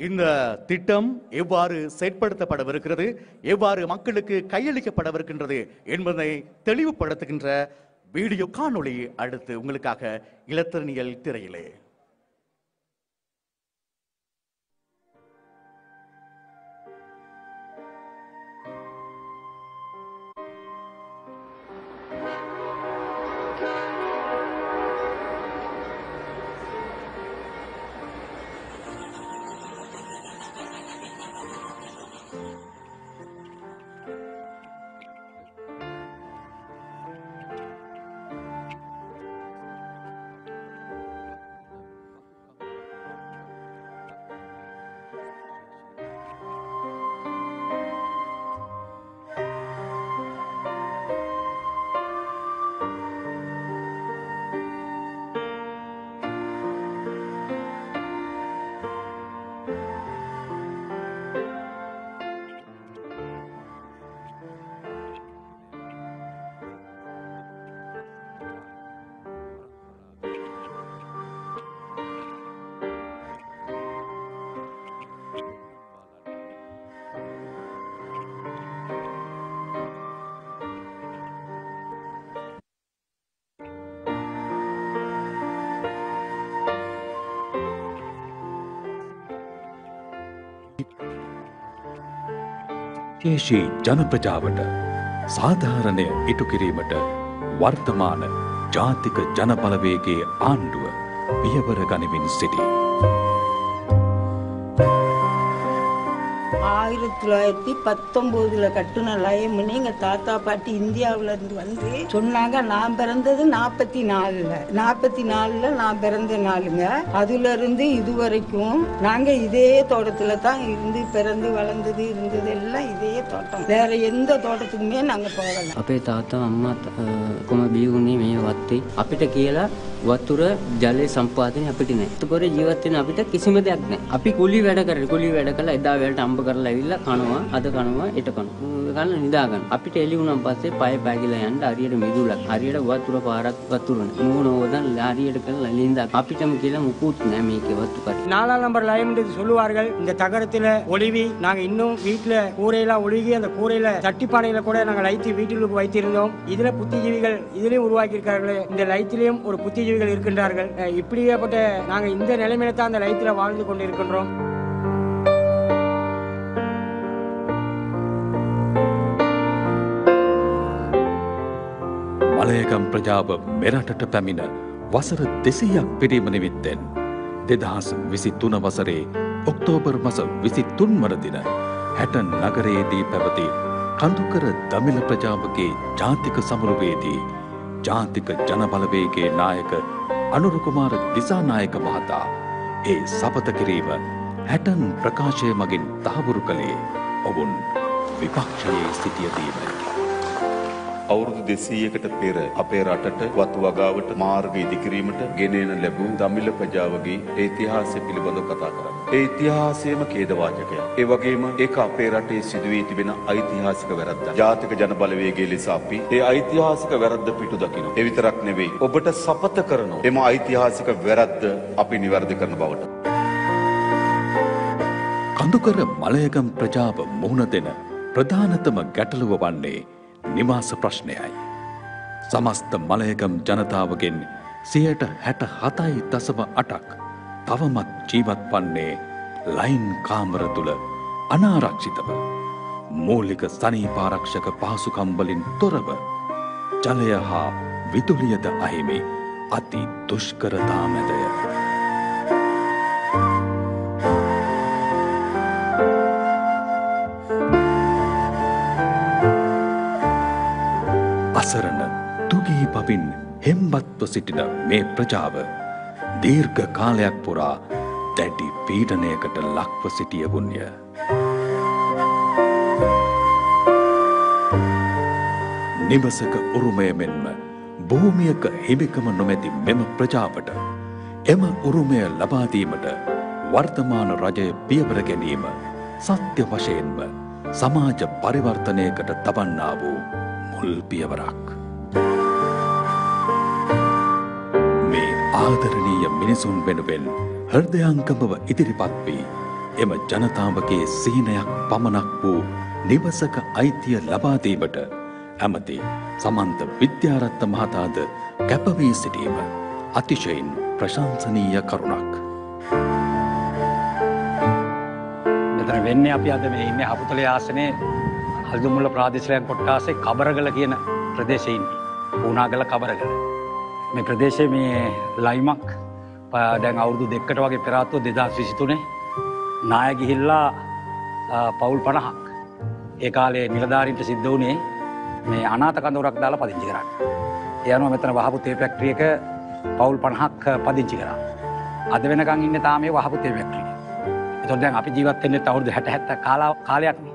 இந்த திட்டம் எவ்வாறு செயற்படுத்தப்படவிருக்கிறது, எவ்வாறு மக்களுக்கு கையளிக்கப்படவிருக்கின்றது என்பதை தெளிவுபடுத்துகின்ற வீடியோ காணொளி அடுத்து உங்களுக்காக இலத்திரனியல் திரையிலே. දේශී ජන ප්‍රජාවට සාධාරණය ඉටු කිරීමට වර්තමාන ජාතික ජන බලවේගයේ ආණ්ඩුව පියවර ගනිමින් සිටී. 1919 கட்டுன லயம்னு எங்க தாத்தா பாட்டி இந்தியாவுல இருந்து வந்து சொன்னாங்க. நான் பிறந்தது 44ல நான் பிறந்த நாளுங்க. அதுல இருந்து இதுவரைக்கும் நாங்க இதே தோட்டத்துல தான் இருந்து பிறந்து வளர்ந்தது இருந்தது எல்லாம் இதே தோட்டம். வேற எந்த தோட்டத்துக்குமே நாங்க போகல. අපේ තාත්තා අම්මා කොම බියුනේ මේ වත්තේ අපිට කියලා වතුර ජලය සම්පාදනය අපිට නැහැ. ඒකෝර ජීවත් වෙන අපිට කිසිම දෙයක් නැහැ. අපි කුලී වැඩ කරලා එදා වලට අම්බ කරලා ඇවිල්ලා කනවා, අද කනවා, ඊට කනවා. ගන්න නිදා ගන්න. අපිට එළි වුණාන් පස්සේ පය පැගිලා යන්න හරියට මිදුලක්. හරියට වතුර පාරක් වතුරන. මූණ ඕදන් හරියට කරලා ලින්දා. අපිටම කියලා මුකුත් නැහැ මේකේ වතු කර. 4 நம்பர் லயம் என்று சொல்லுவார்கள். இந்த தகரத்துல ஒளிவி நாங்க இன்னும் வீட்டுல கூரையெல்லாம் ஒழுகி அந்த கூரையில தட்டிப்பானையில கூட நாங்க லைத்தி வீட்டுக்கு வைத்திருந்தோம். இதுல புத்திஜீவிகள் இதுலயும் உருவாக்கி இருக்கார்கள். இந்த லைத்திலையும் ஒரு புத்திஜீவிகள் இருக்கின்றார்கள். இப்படியாப்பட்ட நாங்க இந்த நிலைமையில தான் அந்த லைத்தில வாழ்ந்து கொண்டிருக்கின்றோம். මලයකම් ප්‍රජාව මෙරටට පැමිණ වසර 200ක් පිරීම නිමිත්තෙන් 2023 වසරේ ඔක්තෝබර් මාස 23 වන දින හැටන් නගරයේදී පැවති කඳුකර දමිළ ප්‍රජාවගේ ජාතික සමුළුවේදී ජාතික ජන බලවේගයේ නායක අනුර කුමාර දිසානායක මහතා ඒ සපත කිරීම හැටන් ප්‍රකාශය මගින් තහවුරු කළේ ඔවුන් විපක්ෂයේ සිටියදීමයි. අවුරුදු 200කට පෙර අපේ රටට වතු වගාවට මාර්ග ඉදිකිරීමට ගෙනෙන ලැබූ දමිළ ප්‍රජාවගේ ඉතිහාසය පිළිබඳව කතා කරමු. ඒ ඉතිහාසයේම ඛේදවාචකයක්. ඒ වගේම ඒක අපේ රටේ සිදුවී තිබෙන ඓතිහාසික වැරද්දක්. ජාතික ජන බලවේගයේ ලෙස අපි ඒ ඓතිහාසික වැරද්ද පිටු දකිනවා. ඒ විතරක් නෙවෙයි. ඔබට සපත කරනවා. එම ඓතිහාසික වැරද්ද අපි නිවැරදි කරන බවට. කඳුකර මලයකම් ප්‍රජාව මුහුණ දෙන ප්‍රධානතම ගැටලුව වන්නේ නිවාස ප්‍රශ්නයයි. සමස්ත මලයකම් ජනතාවගෙන් 67.8% තවමත් ජීවත් වන්නේ ලයින් කාමර තුළ අනාරක්ෂිතව. මූලික සනීපාරක්ෂක පහසුකම් වලින් තොරව ජලය හා විදුලියද අහිමි අති දුෂ්කරතා මැදය. අසරණ තුගී බවින් හෙම්බත්ව සිටින මේ ප්‍රජාව දීර්ඝ කාලයක් පුරා දැඩි පීඩනයකට ලක්ව සිටියවුන්ය. නිවසක උරුමය මෙන්ම භූමියක හිමිකම නොමැති මෙම ප්‍රජාවට එම උරුමය ලබා දීමට වර්තමාන රජය පියවර ගැනීම සත්‍ය වශයෙන්ම සමාජ පරිවර්තනයකට තබන්නා වූ මුල් පියවරක්. මේ ආදරණීය මිනිසුන් වෙනුවෙන් හෘදයාංගමව ඉදිරිපත් වී එම ජනතාවගේ සීනයක් පමණක් වූ නිවසක අයිතිය ලබා දීමට ඇමති සමන්ත විද්‍යාරත්න මහතාද කැපවී සිටීම අතිශයින් ප්‍රශංසනීය කරුණක්. මෙතන වෙන්නේ අපි අද මේ ඉන්නේ හපුතලේ ආසනයේ හල්දුමුල්ල ප්‍රාදේශීය කොට්ටාසේ කබරගල කියන ප්‍රදේශයේ ඉන්නේ. පුණාගල කබරගල. මේ ප්‍රදේශයේ මේ ලයිමක් දැන් අවුරුදු 2කට වගේ පෙර ආතුව 2023 නාය ගිහිල්ලා පවුල් 50ක්. ඒ කාලේ නිලධාරීන්ට සිද්ධ වුණේ මේ අනාථ කඳවුරක් දාලා පදිංචි කරන්න. ඒ අනුව මෙතන වහපු තේ ෆැක්ටරි එක පවුල් 50ක් පදිංචි කරා. අද වෙනකන් ඉන්නේ තාම මේ වහපු තේ ෆැක්ටරි. ඒතකොට දැන් අපි ජීවත් වෙන්නේ අවුරුදු 60 70 කාලයක් නේ.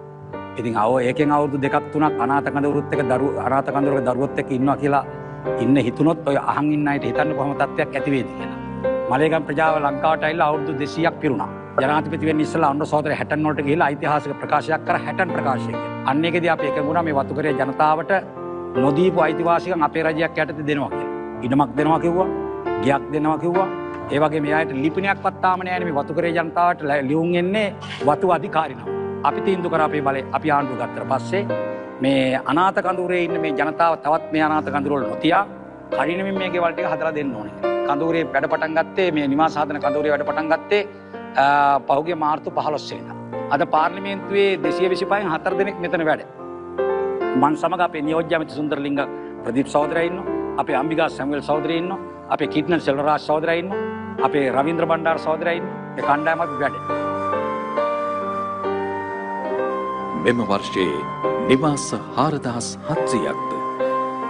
ඉතින් ඒකෙන් අවුරුදු 2ක් 3ක් අනාථ කඳවුරුත් එක අනාථ කඳවුරක දරුවොත් එක්ක ඉන්නවා කියලා ඉන්න හිතුනොත් ඔය අහන් ඉන්න අයට හිතන්න කොහොම තත්ත්වයක් ඇති වේද කියලා. මලේගම් ප්‍රජාව ලංකාවට ඇවිල්ලා අවුරුදු 200ක් පිරුණා. ජනාධිපති වෙන්න ඉස්සෙල්ලා අන්න සහෝදර 60 වලට ගිහිල්ලා ඓතිහාසික ප්‍රකාශයක් කර 60 ප්‍රකාශය කියලා. අන්න ඒකදී අපි එකඟුණා මේ වතුකරේ ජනතාවට නොදීපු අයිතිවාසිකම් අපේ රජයක් යටතේ දෙනවා කියලා. ඉඩමක් දෙනවා කිව්වා, ගියක් දෙනවා කිව්වා. ඒ වගේ මේ අයට ලිපිනයක්වත් තාම නැහැ මේ වතුකරේ ජනතාවට ලියුම් එන්නේ වතු අධිකාරිනම. අපි තීන්දුව කරා අපේ බලය අපි ආණ්ඩුව ගත්තට පස්සේ මේ අනාථ කඳවුරේ ඉන්න මේ ජනතාව තවත් මේ අනාථ කඳවුර වල නොතියා කඩිනමින් මේ ගෙවල් ටික හදලා දෙන්න ඕනේ. කඳවුරේ වැඩ පටන් ගත්තේ මේ නිවාස හදන කඳවුරේ වැඩ පටන් ගත්තේ පහුගිය මාර්තු 15 වෙනිදා. අද පාර්ලිමේන්තුවේ 225න් 4 දෙනෙක් මෙතන වැඩ. මන් සමග අපේ නියෝජ්‍ය ඇමති සුන්දරලිංග ප්‍රදීප් සහෝදරයා ඉන්නවා. අපේ අම්බිකා සැමුවෙල් සහෝදරයා ඉන්නවා. අපේ කීර්තන සෙල්වරාජ් සහෝදරයා ඉන්නවා. අපේ රවීන්ද්‍ර බණ්ඩාර සහෝදරයා ඉන්නවා. ඒ කණ්ඩායම අපි වැඩ. මෙම වර්ෂයේ නිවාස 4700ක්ද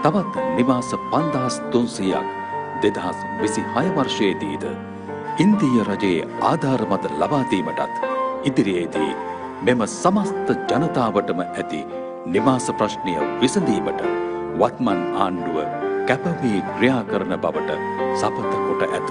තවත් නිවාස 5300ක් 2026 වර්ෂයේදීද ඉන්දීය රජයේ ආධාරමත ලබා දීමටත් ඉදිරියේදී මෙම සමස්ත ජනතාවටම ඇති නිවාස ප්‍රශ්නය විසඳීමට වත්මන් ආණ්ඩුව කැපවී ක්‍රියා කරන බවට සපත කොට ඇත.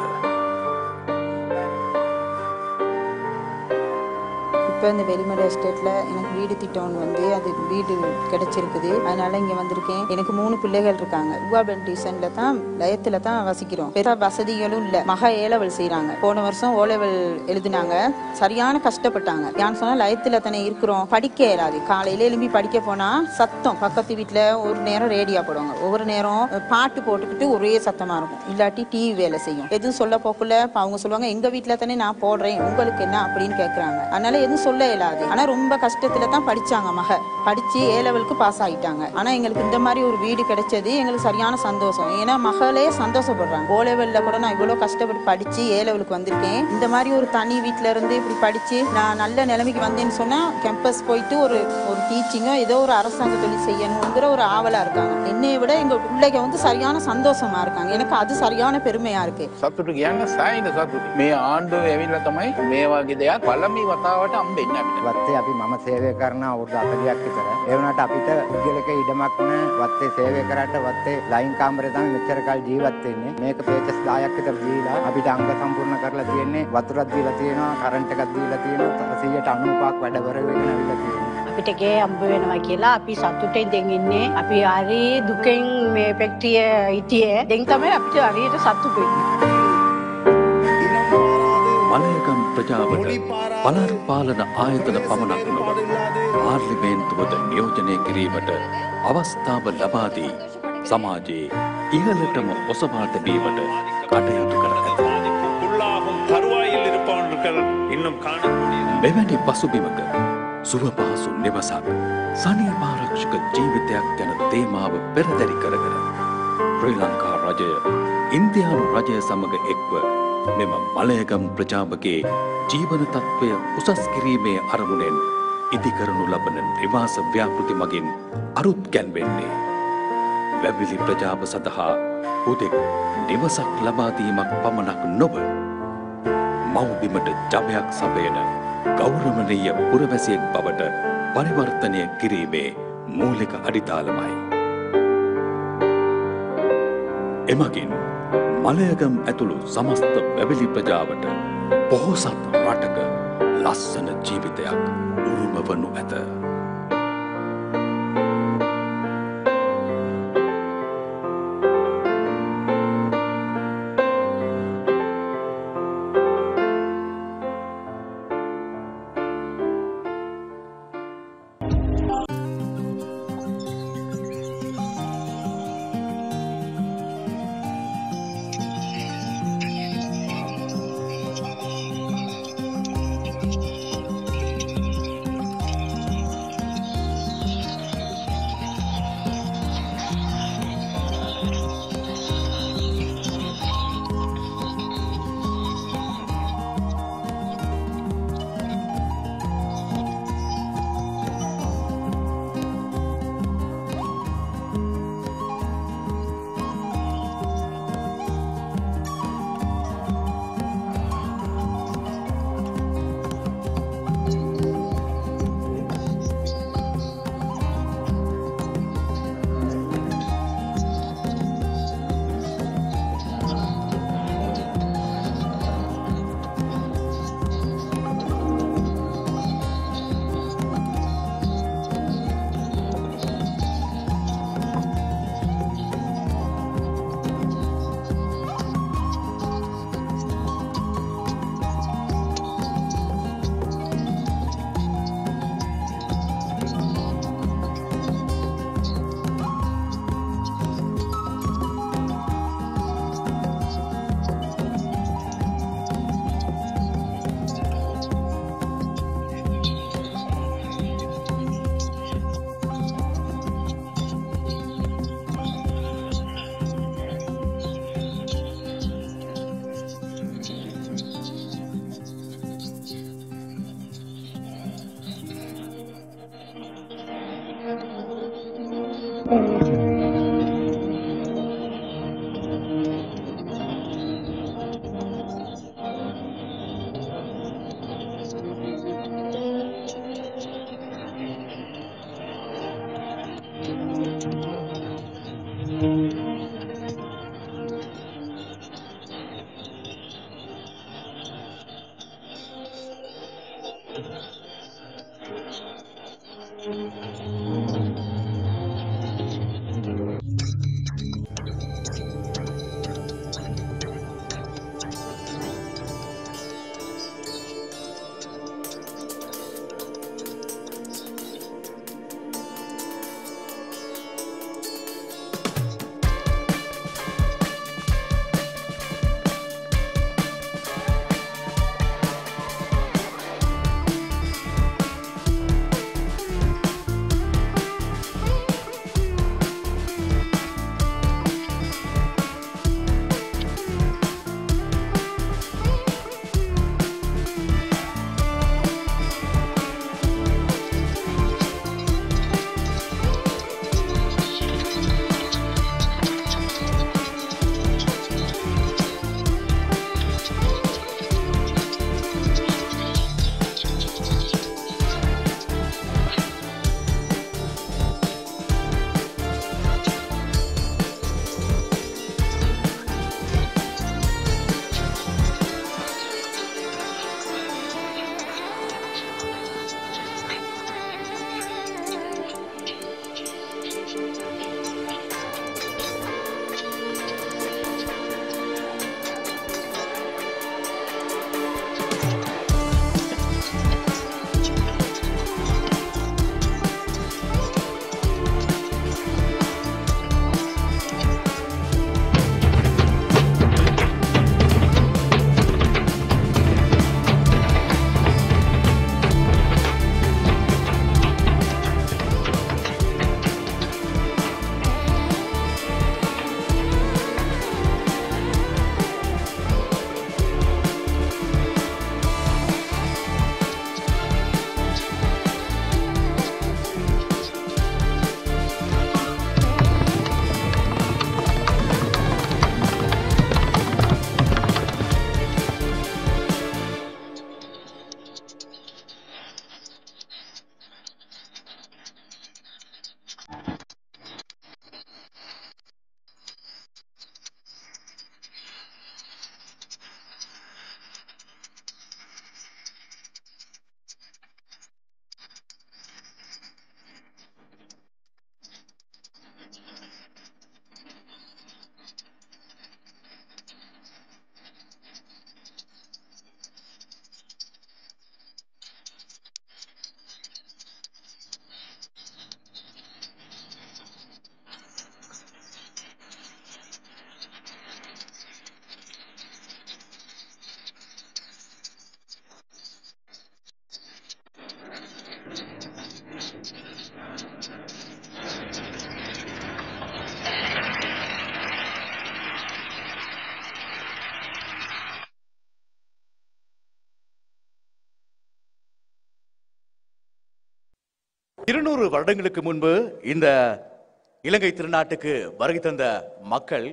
இப்போ இந்த வெளிமலை எஸ்டேட்டில் எனக்கு வீடு திட்டம் வந்து அது வீடு கிடைச்சிருக்குது. அதனால இங்கே வந்திருக்கேன். எனக்கு 3 பிள்ளைகள் இருக்காங்க. உவா பென்டிஷனில் தான் லயத்தில் தான் வசிக்கிறோம். பெரிய வசதிகளும் இல்லை. மக ஏலவல் செய்கிறாங்க. போன வருஷம் ஓலவல் எழுதினாங்க. சரியான கஷ்டப்பட்டாங்க. ஏன்னு சொன்னால் லயத்தில் தானே இருக்கிறோம். படிக்க இயலாது. காலையில் எழும்பி படிக்க போனால் சத்தம். பக்கத்து வீட்டில் ஒரு நேரம் ரேடியோ போடுவாங்க, ஒவ்வொரு நேரம் பாட்டு போட்டுக்கிட்டு ஒரே சத்தமாக இருக்கும். இல்லாட்டி டிவி வேலை செய்யும். எதுவும் சொல்ல போக்குள்ள அவங்க சொல்லுவாங்க எங்கள் வீட்டில் தானே நான் போடுறேன், உங்களுக்கு என்ன அப்படின்னு கேட்குறாங்க. அதனால எதுவும் சொல்ல இயலாது. ஆனா ரொம்ப கஷ்டத்துல தான் படிச்சாங்க. மக படிச்சு ஏலவலுக்கு பாஸ் ஆகிட்டாங்க. ஆனா எங்களுக்கு இந்த மாதிரி ஒரு வீடு கிடைச்சது எங்களுக்கு சரியான சந்தோஷம். ஏன்னா மகளே சந்தோஷப்படுறாங்க. ஓலெவல்ல கூட நான் இவ்வளவு கஷ்டப்பட்டு படிச்சு ஏலவலுக்கு வந்திருக்கேன். இந்த மாதிரி ஒரு தனி வீட்டுல இருந்து இப்படி படிச்சு நான் நல்ல நிலைமைக்கு வந்தேன்னு சொன்னா கேம்பஸ் போயிட்டு ஒரு டீச்சிங்கோ ஏதோ ஒரு அரசாங்க தொழில் செய்யணுங்கிற ஒரு ஆவலா இருக்காங்க. என்னைய விட எங்க பிள்ளைங்க வந்து சரியான சந்தோஷமா இருக்காங்க. எனக்கு அது சரியான பெருமையா இருக்கு. සතුටු කියන්න සෑහෙන සතුටුයි. මේ ආණ්ඩුව ඇවිල්ලා තමයි මේ වගේ දෙයක් පළමු වතාවට හම්බෙන්නේ අපිට. වත්තේ අපි මම සේවය කරන අවුරුදු 40ක් විතර. ඒ වුණාට අපිට පුද්ගලික ඉඩමක් නැ වත්තේ සේවය කරාට වත්තේ ලයින් කාමරේ තමයි මෙච්චර කල් ජීවත් වෙන්නේ. මේක පේජස් 10ක් විතර දීලා අපිට අංග සම්පූර්ණ කරලා තියෙන්නේ. වතුරක් දීලා තියෙනවා, කරන්ට් එකක් දීලා තියෙනවා, 195ක් වැඩවර වෙගෙන අවිලා තියෙනවා. අපිට ගේ හම්බ වෙනවා කියලා අපි සතුටෙන් දෙන් ඉන්නේ. අපි හරි දුකෙන් මේ ෆැක්ටරිය හිටියේ. දැන් තමයි අපිට හරියට සතුටු වෙන්නේ. මලයගම් ප්‍රජාවට පළාත් පාලන ආයතන පමණක් නොව පාර්ලිමේන්තුවද නියෝජනය කිරීමට අවස්ථාව ලබා දී සමාජයේ ඉහළටම ඔසවා තැබීමට කටයුතු කර ඇත. මෙවැනි පසුබිමක සුව පහසු නිවසක් සනීපාරක්ෂක ජීවිතයක් යන තේමාව පෙරදැරි කරගෙන ශ්‍රී ලංකා රජය ඉන්දියානු රජය සමග එක්ව මෙම මලයගම් ප්‍රජාවගේ ජීවන තත්ත්වය උසස් කිරීමේ අරමුණෙන් ඉදිකරනු ලබන නිවාස ව්‍යාපෘති මගින් අරුත් ගැන්වෙන්නේ වැවිලි ප්‍රජාව සඳහා උදෙක් නිවසක් ලබා දීමක් පමණක් නොව මව්බිමට ජවයක් සපයන ගෞරවනීය පුරවැසියෙක් බවට පරිවර්තනය කිරීමේ මූලික අඩිතාලමයි. එමගින් මලයගම් ඇතුළු සමස්ත වැවිලි ප්‍රජාවට පොහොසත් රටක ලස්සන ජීවිතයක් උරුම වනු ඇත. 200 வருடங்களுக்கு முன்பு இந்த இலங்கை திருநாட்டுக்கு வருகை தந்த மக்கள்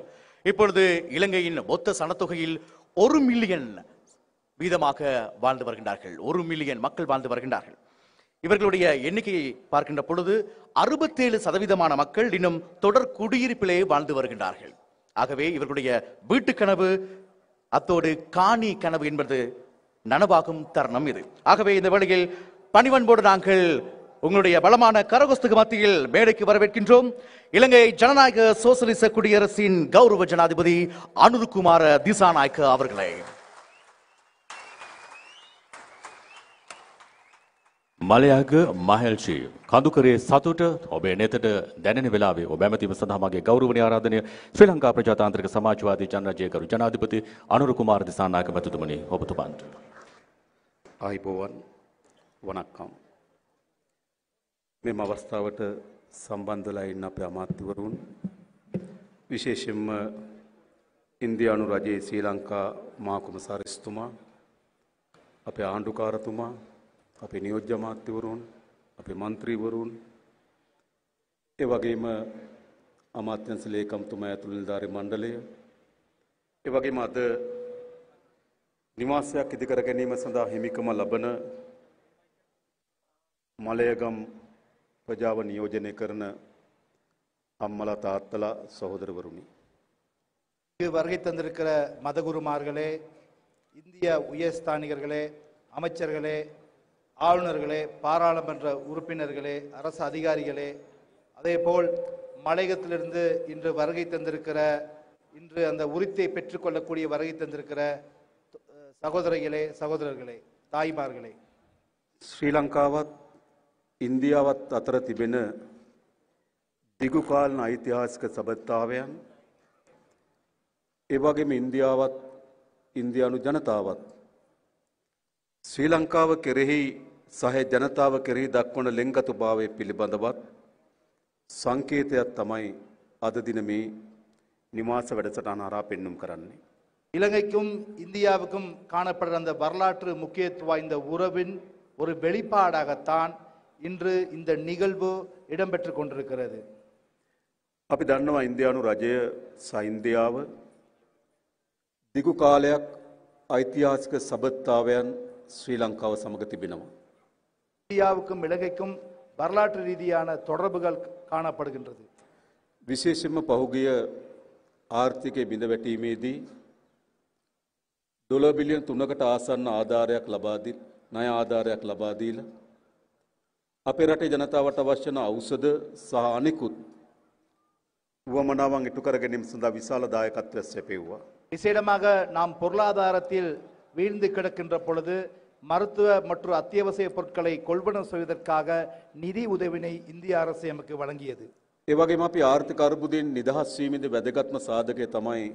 இப்பொழுது இலங்கையின் மொத்த சனத்தொகையில் 1 மில்லியன் வீதமாக வாழ்ந்து வருகின்றார்கள். 1 மில்லியன் மக்கள் வாழ்ந்து வருகின்றார்கள். இவர்களுடைய எண்ணிக்கையை பார்க்கின்ற பொழுது 67% மக்கள் இன்னும் தொடர் குடியிருப்பிலே வாழ்ந்து வருகின்றார்கள். ஆகவே இவர்களுடைய வீட்டு கனவு அத்தோடு காணி கனவு என்பது நனவாகும் தருணம் இது. ஆகவே இந்த வேளையில் பணிவன்போடு நாங்கள் உங்களுடைய பலமான கரகோஸ்துக்கு மத்தியில் மேடைக்கு வரவேற்கின்றோம் இலங்கை ஜனநாயக சோசலிச குடியரசின் கௌரவ ஜனாதிபதி அனுருகுமார திசாநாயக்க அவர்களை. මලයාග මහල්ෂී කඳුකරේ සතුට ඔබේ නෙතට දැනෙන වෙලාවේ ඔබ ඇමතිව සඳහා මගේ ගෞරවනීය ආරාධනය ශ්‍රී ලංකා ප්‍රජාතාන්ත්‍රික සමාජවාදී ජනරජයකරු ජනාධිපති අනුර කුමාර දිසානායක මැතිතුමනි ඔබතුමාට ආයිබෝවන් වණක්කම් මෙම අවස්ථාවට සම්බන්ධ වෙලා ඉන්න අපේ අමාත්‍යවරුන් විශේෂයෙන්ම ඉන්දියානු රජයේ ශ්‍රී ලංකා මහා කොමසාරිස්තුමා අපේ ආණ්ඩුකාරතුමා අපේ නියෝජ්‍ය අමාත්‍යවරුන් අපේ මන්ත්‍රීවරුන් ඒ වගේම අමාත්‍යංශ ලේකම්තුමා ඇතුළු නිලධාරී මණ්ඩලය ඒ වගේම අද නිවාසයක් ඉදිකර ගැනීම සඳහා හිමිකම ලබන මලයගම් ප්‍රජාව නියෝජනය කරන අම්මලා තාත්තලා සහෝදරවරුනි. இங்கு வருகை தந்திருக்கிற மதகுருமார்களே, இந்திய உயர்ஸ்தானிகர்களே, அமைச்சர்களே, ஆளுநர்களே, பாராளுமன்ற உறுப்பினர்களே, அரசு அதிகாரிகளே, அதேபோல் மலையகத்திலிருந்து இன்று வருகை தந்திருக்கிற, இன்று அந்த உரித்தை பெற்றுக்கொள்ளக்கூடிய வருகை தந்திருக்கிற சகோதரிகளே, சகோதரர்களே, தாய்மார்களே, ශ්‍රී ලංකාවත් ඉන්දියාවත් අතර තිබෙන දිගු කාලන ඓතිහාසික සබඳතාවයන් ඒ වගේම ඉන්දියාවත් ඉන්දියානු ජනතාවත් ශ්‍රී ලංකාව කෙරෙහි සහ ජනතාව කෙරෙහි දක්වන ලෙන්ගතුභාවය පිළිබඳවත් සංකේතයක් තමයි අද දින මේ නිවාස වැඩසටහන හරහා පෙන්눔 කරන්නේ. இலங்கைக்கும் இந்தியாவுக்கும் காணப்படுற அந்த வரலாற்று முக்கியத்துவம் வாய்ந்த உறவின் ஒரு வெளிப்பாடாகத்தான் இன்று இந்த நிகழ்வு இடம்பெற்று கொண்டிருக்கிறது. අපි දන්නවා ඉන්දියානු රජය සහ ඉන්දියාව දිගු කාලයක් ඓතිහාසික සබඳතාවයන් ශ්‍රී ලංකාව සමග තිබෙනවා. இந்தியாவுக்கும் இலங்கைக்கும் வரலாற்று ரீதியான தொடர்புகள் காணப்படுகின்றது. විශේෂයෙන්ම පහුගිය ආර්ථිකයේ බිඳ වැටීමේදී $3 බිලියන 3කට ආසන්න ආධාරයක් ලබා දී ණය ආධාරයක් ලබා දීලා අපේ රටේ ජනතාවට අවශ්‍ය වන ඖෂධ සහ අනිකුත් උවමනාවන් ඉටු කර ගැනීම සඳහා විශාල දායකත්වයක් සැපෙව්වා. விசேடமாக நாம் பொருளாதாரத்தில் வீழ்ந்து கிடக்கின்ற பொழுது மருத்துவ மற்றும் அத்தியாவசிய பொருட்களை கொள்வனவு செய்வதற்காக நிதி உதவினை இந்திய அரசு நமக்கு வழங்கியது. ඒ වගේම අපි ආර්ථික අර්බුදයෙන් නිදහස් වීමේදී වැදගත්ම සාධකය තමයි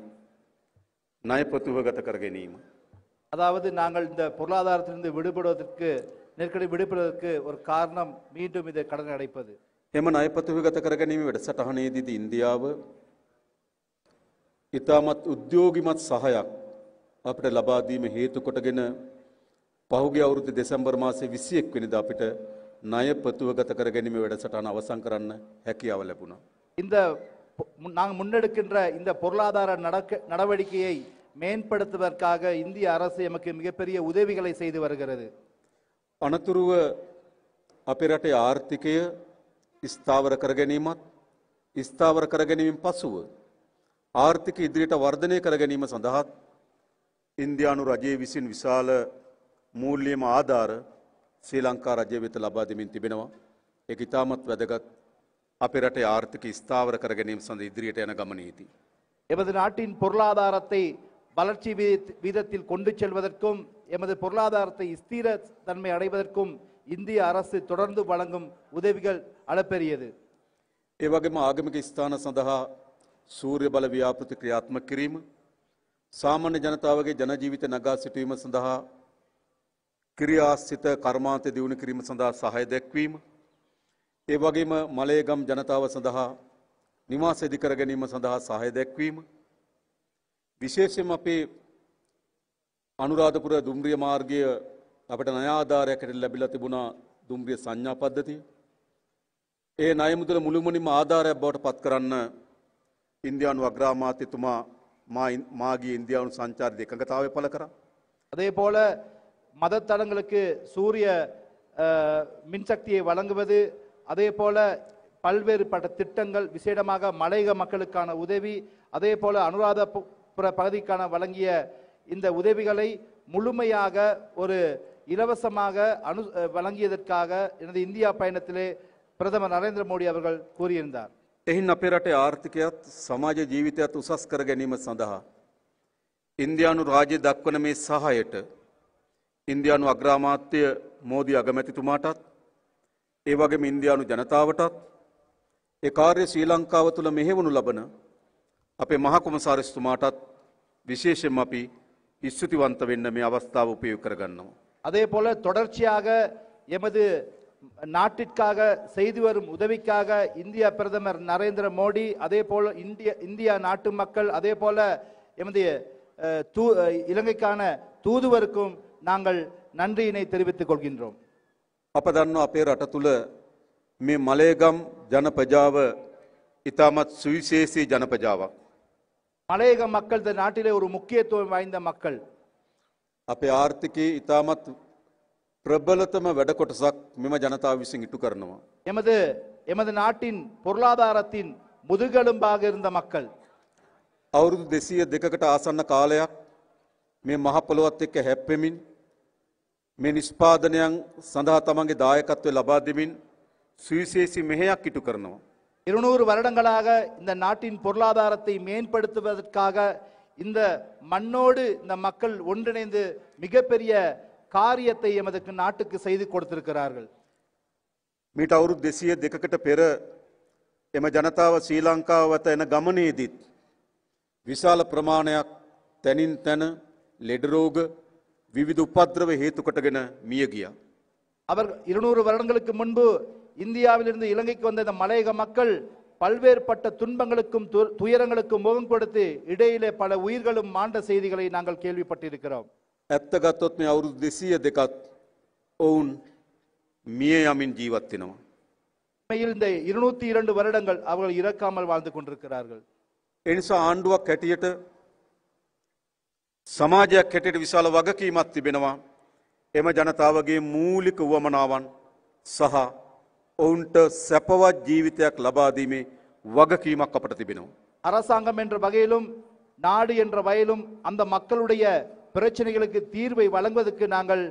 ණය ප්‍රතිවගත කර ගැනීම. அதாவது நாங்கள் இந்த பொருளாதாரத்திலிருந்து விடுபடுவதற்கு நெருக்கடி விடுபடுவதற்கு ஒரு காரணம் மீண்டும் இதை கடன் அடைப்பது. එම ණය ප්‍රතිවගත කර ගැනීම වැඩසටහනේදී ඉන්දියාව ඉතාමත් උද්‍යෝගිමත් සහයක් අපිට ලබා දීම හේතු කොටගෙන පහුගිය අවුරුදු දෙසැම්බර් මාසයේ 21 වෙනිදා අපිට ණය ප්‍රතිවගත කර ගැනීම වැඩසටහන අවසන් කරන්න හැකියාව ලැබුණා. இந்த நாங்கள் முன்னெடுக்கின்ற இந்த பொருளாதார நடவடிக்கையை மேம்படுத்துவதற்காக இந்திய அரசு எமக்கு மிகப்பெரிய உதவிகளை செய்து வருகிறது. අනතුරුව අපේ රටේ ආර්ථිකය ස්ථාවර කර ගැනීමත් ස්ථාවර කර ගැනීමෙන් පසුව ආර්ථික ඉදිරියට වර්ධනය කර ගැනීම සඳහා ඉන්දියානු රජයේ විසින් විශාල මූල්‍යම ආධාර ශ්‍රී ලංකා රජය වෙත ලබා දෙමින් තිබෙනවා. ඒක ඉතාමත් වැදගත් අපේ රටේ ආර්ථික ස්ථාවර කර ගැනීම සඳහා ඉදිරියට යන ගමනේදී. எமது நாட்டின் பொருளாதாரத்தை வளர்ச்சி வீதத்தில் கொண்டு செல்வதற்கும் எமது பொருளாதாரத்தை ஸ்திர தன்மை அடைவதற்கும் இந்திய அரசு தொடர்ந்து வழங்கும் உதவிகள் அளப்பெரியது. ඒ වගේම ආගමික ස්ථාන සඳහා සූර්ය බල ව්‍යාපෘති ක්‍රියාත්මක කිරීම, සාමාන්‍ය ජනතාවගේ ජන ජීවිත නගා සිටුවීම සඳහා ක්‍රියාසිත කර්මාන්ත දියුණු කිරීම සඳහා සහාය දැක්වීම, ඒ වගේම මලයගම් ජනතාව සඳහා නිවාස ඉදි කර ගැනීම සඳහා සහාය දැක්වීම, විශේෂයෙන්ම අපේ අනුරාධපුර දුම්රිය මාර්ගය අපට ණය ආධාරයකට ලැබිලා තිබුණා දුම්රිය සංඥා පද්ධතිය. ඒ ණය මුදල මුළුමනින්ම ආධාරයක් බවට පත් කරන්න ඉන්දියානු අග්‍රාමාත්‍යතුමා මාගේ ඉන්දියානු සංචාරය එකඟතාවය පළ කරා. அதே போல மதத்தலங்களுக்கு சூரிய மின்சக்தியை வழங்குவது, அதே போல பல்வேறுபட்ட திட்டங்கள், விசேடமாக மலையக மக்களுக்கான உதவி, அதே போல அனுராதபுர பகுதிக்கான வழங்கிய இந்த உதவிகளை முழுமையாக ஒரு இலவசமாக வழங்கியதற்காக எனது இந்தியா பயணத்திலே பிரதமர் நரேந்திர மோடி அவர்கள் கூறியிருந்தார். එහින් අපේ රටේ ආර්ථිකයත් සමාජ ජීවිතයත් උසස් කර ගැනීම සඳහා ඉන්දියානු රාජ්‍ය දක්වන මේ සහායට ඉන්දියානු අග්‍රාමාත්‍ය මෝදි අගමැතිතුමාටත් ඒ වගේම ඉන්දියානු ජනතාවටත් ඒ කාර්ය ශ්‍රී ලංකාව තුළ මෙහෙවනු ලබන අපේ මහා කොමසාරිස්තුමාටත් විශේෂයෙන්ම අපි ස්තුතිවන්ත වෙන්න මේ අවස්ථාව උපයෝග කරගන්නවා. அதே போல தொடர்ச்சியாக எமது நாட்டிற்காக செய்து வரும் உதவிக்காக இந்திய பிரதமர் நரேந்திர மோடி, அதே போல இந்தியா நாட்டு மக்கள், அதே போல எமது இலங்கைக்கான தூதுவருக்கும் நாங்கள் நன்றியினை தெரிவித்துக் கொள்கின்றோம். අප දන්නවා අපේ රට තුළ මේ මලයගම් ජනපජාව ඉතාමත් සුවිශේෂී ජනපජාවක්. மலையக மக்கள் இந்த நாட்டிலே ஒரு முக்கியத்துவம் வாய்ந்த மக்கள். අපේ ආර්ථිකයේ ඉතාමත් ප්‍රබලතම වැඩ කොටසක් මෙම ජනතාව විසින් ඉටු කරනවා. எமது நாட்டின் பொருளாதாரத்தின் முதுகெலும்பாக இருந்த மக்கள் අවුරුදු 202කට ආසන්න කාලයක් මේ මහ පොළොවත් එක්ක හැප්පෙමින් මේ නිෂ්පාදනයන් සඳහා තමන්ගේ දායකත්වය ලබා දෙමින් සුවිශේෂී මෙහෙයක් ඉටු කරනවා. 200 வருடங்களாக இந்த நாட்டின் பொருளாதாரத்தை மேம்படுத்துவதற்காக இந்த மண்ணோடு இந்த மக்கள் ஒன்றிணைந்து மிகப்பெரிய காரியத்தை எமது நாட்டுக்கு செய்து கொடுத்திருக்கிறார்கள். මීට අවුරුදු 202කට පෙර එම ජනතාව ශ්‍රී ලංකාව වෙත එන ගමනේදීත් විශාල ප්‍රමාණයක් තැනින් තැන ලෙඩ රෝග විවිධ උපද්‍රව හේතු කොටගෙන මිය ගියා. அவர் 200 வருடங்களுக்கு முன்பு இந்தியாவிலிருந்து இலங்கைக்கு வந்த இந்த மலையக மக்கள் பல்வேறுபட்ட துன்பங்களுக்கும் துயரங்களுக்கும் முகம் கொடுத்து இடையிலே பல உயிர்களும் மாண்ட செய்திகளை நாங்கள் கேள்விப்பட்டிருக்கிறோம். ඇත්ත ගත්තොත් මේ අවුරුදු 202ත් ඔවුන් මිය යමින් ජීවත් වෙනවා. உண்மையில் இந்த 202 வருடங்கள் அவர்கள் இறக்காமல் வாழ்ந்து கொண்டிருக்கிறார்கள். ඒ නිසා ආණ්ඩුවක් හැටියට සමාජයක් හැටියට විශාල වගකීමක් තිබෙනවා. එම ජනතාවගේ මූලික උවමනාවන් සහ ඔවුන්ට සැපවත් ජීවිතයක් ලබා දීමේ වගකීමක් අපට තිබෙනවා. அரசாங்கம் என்ற வகையிலும் நாடு என்ற வகையிலும் அந்த மக்களுடைய பிரச்சனைகளுக்கு தீர்வை வழங்குவதற்கு நாங்கள்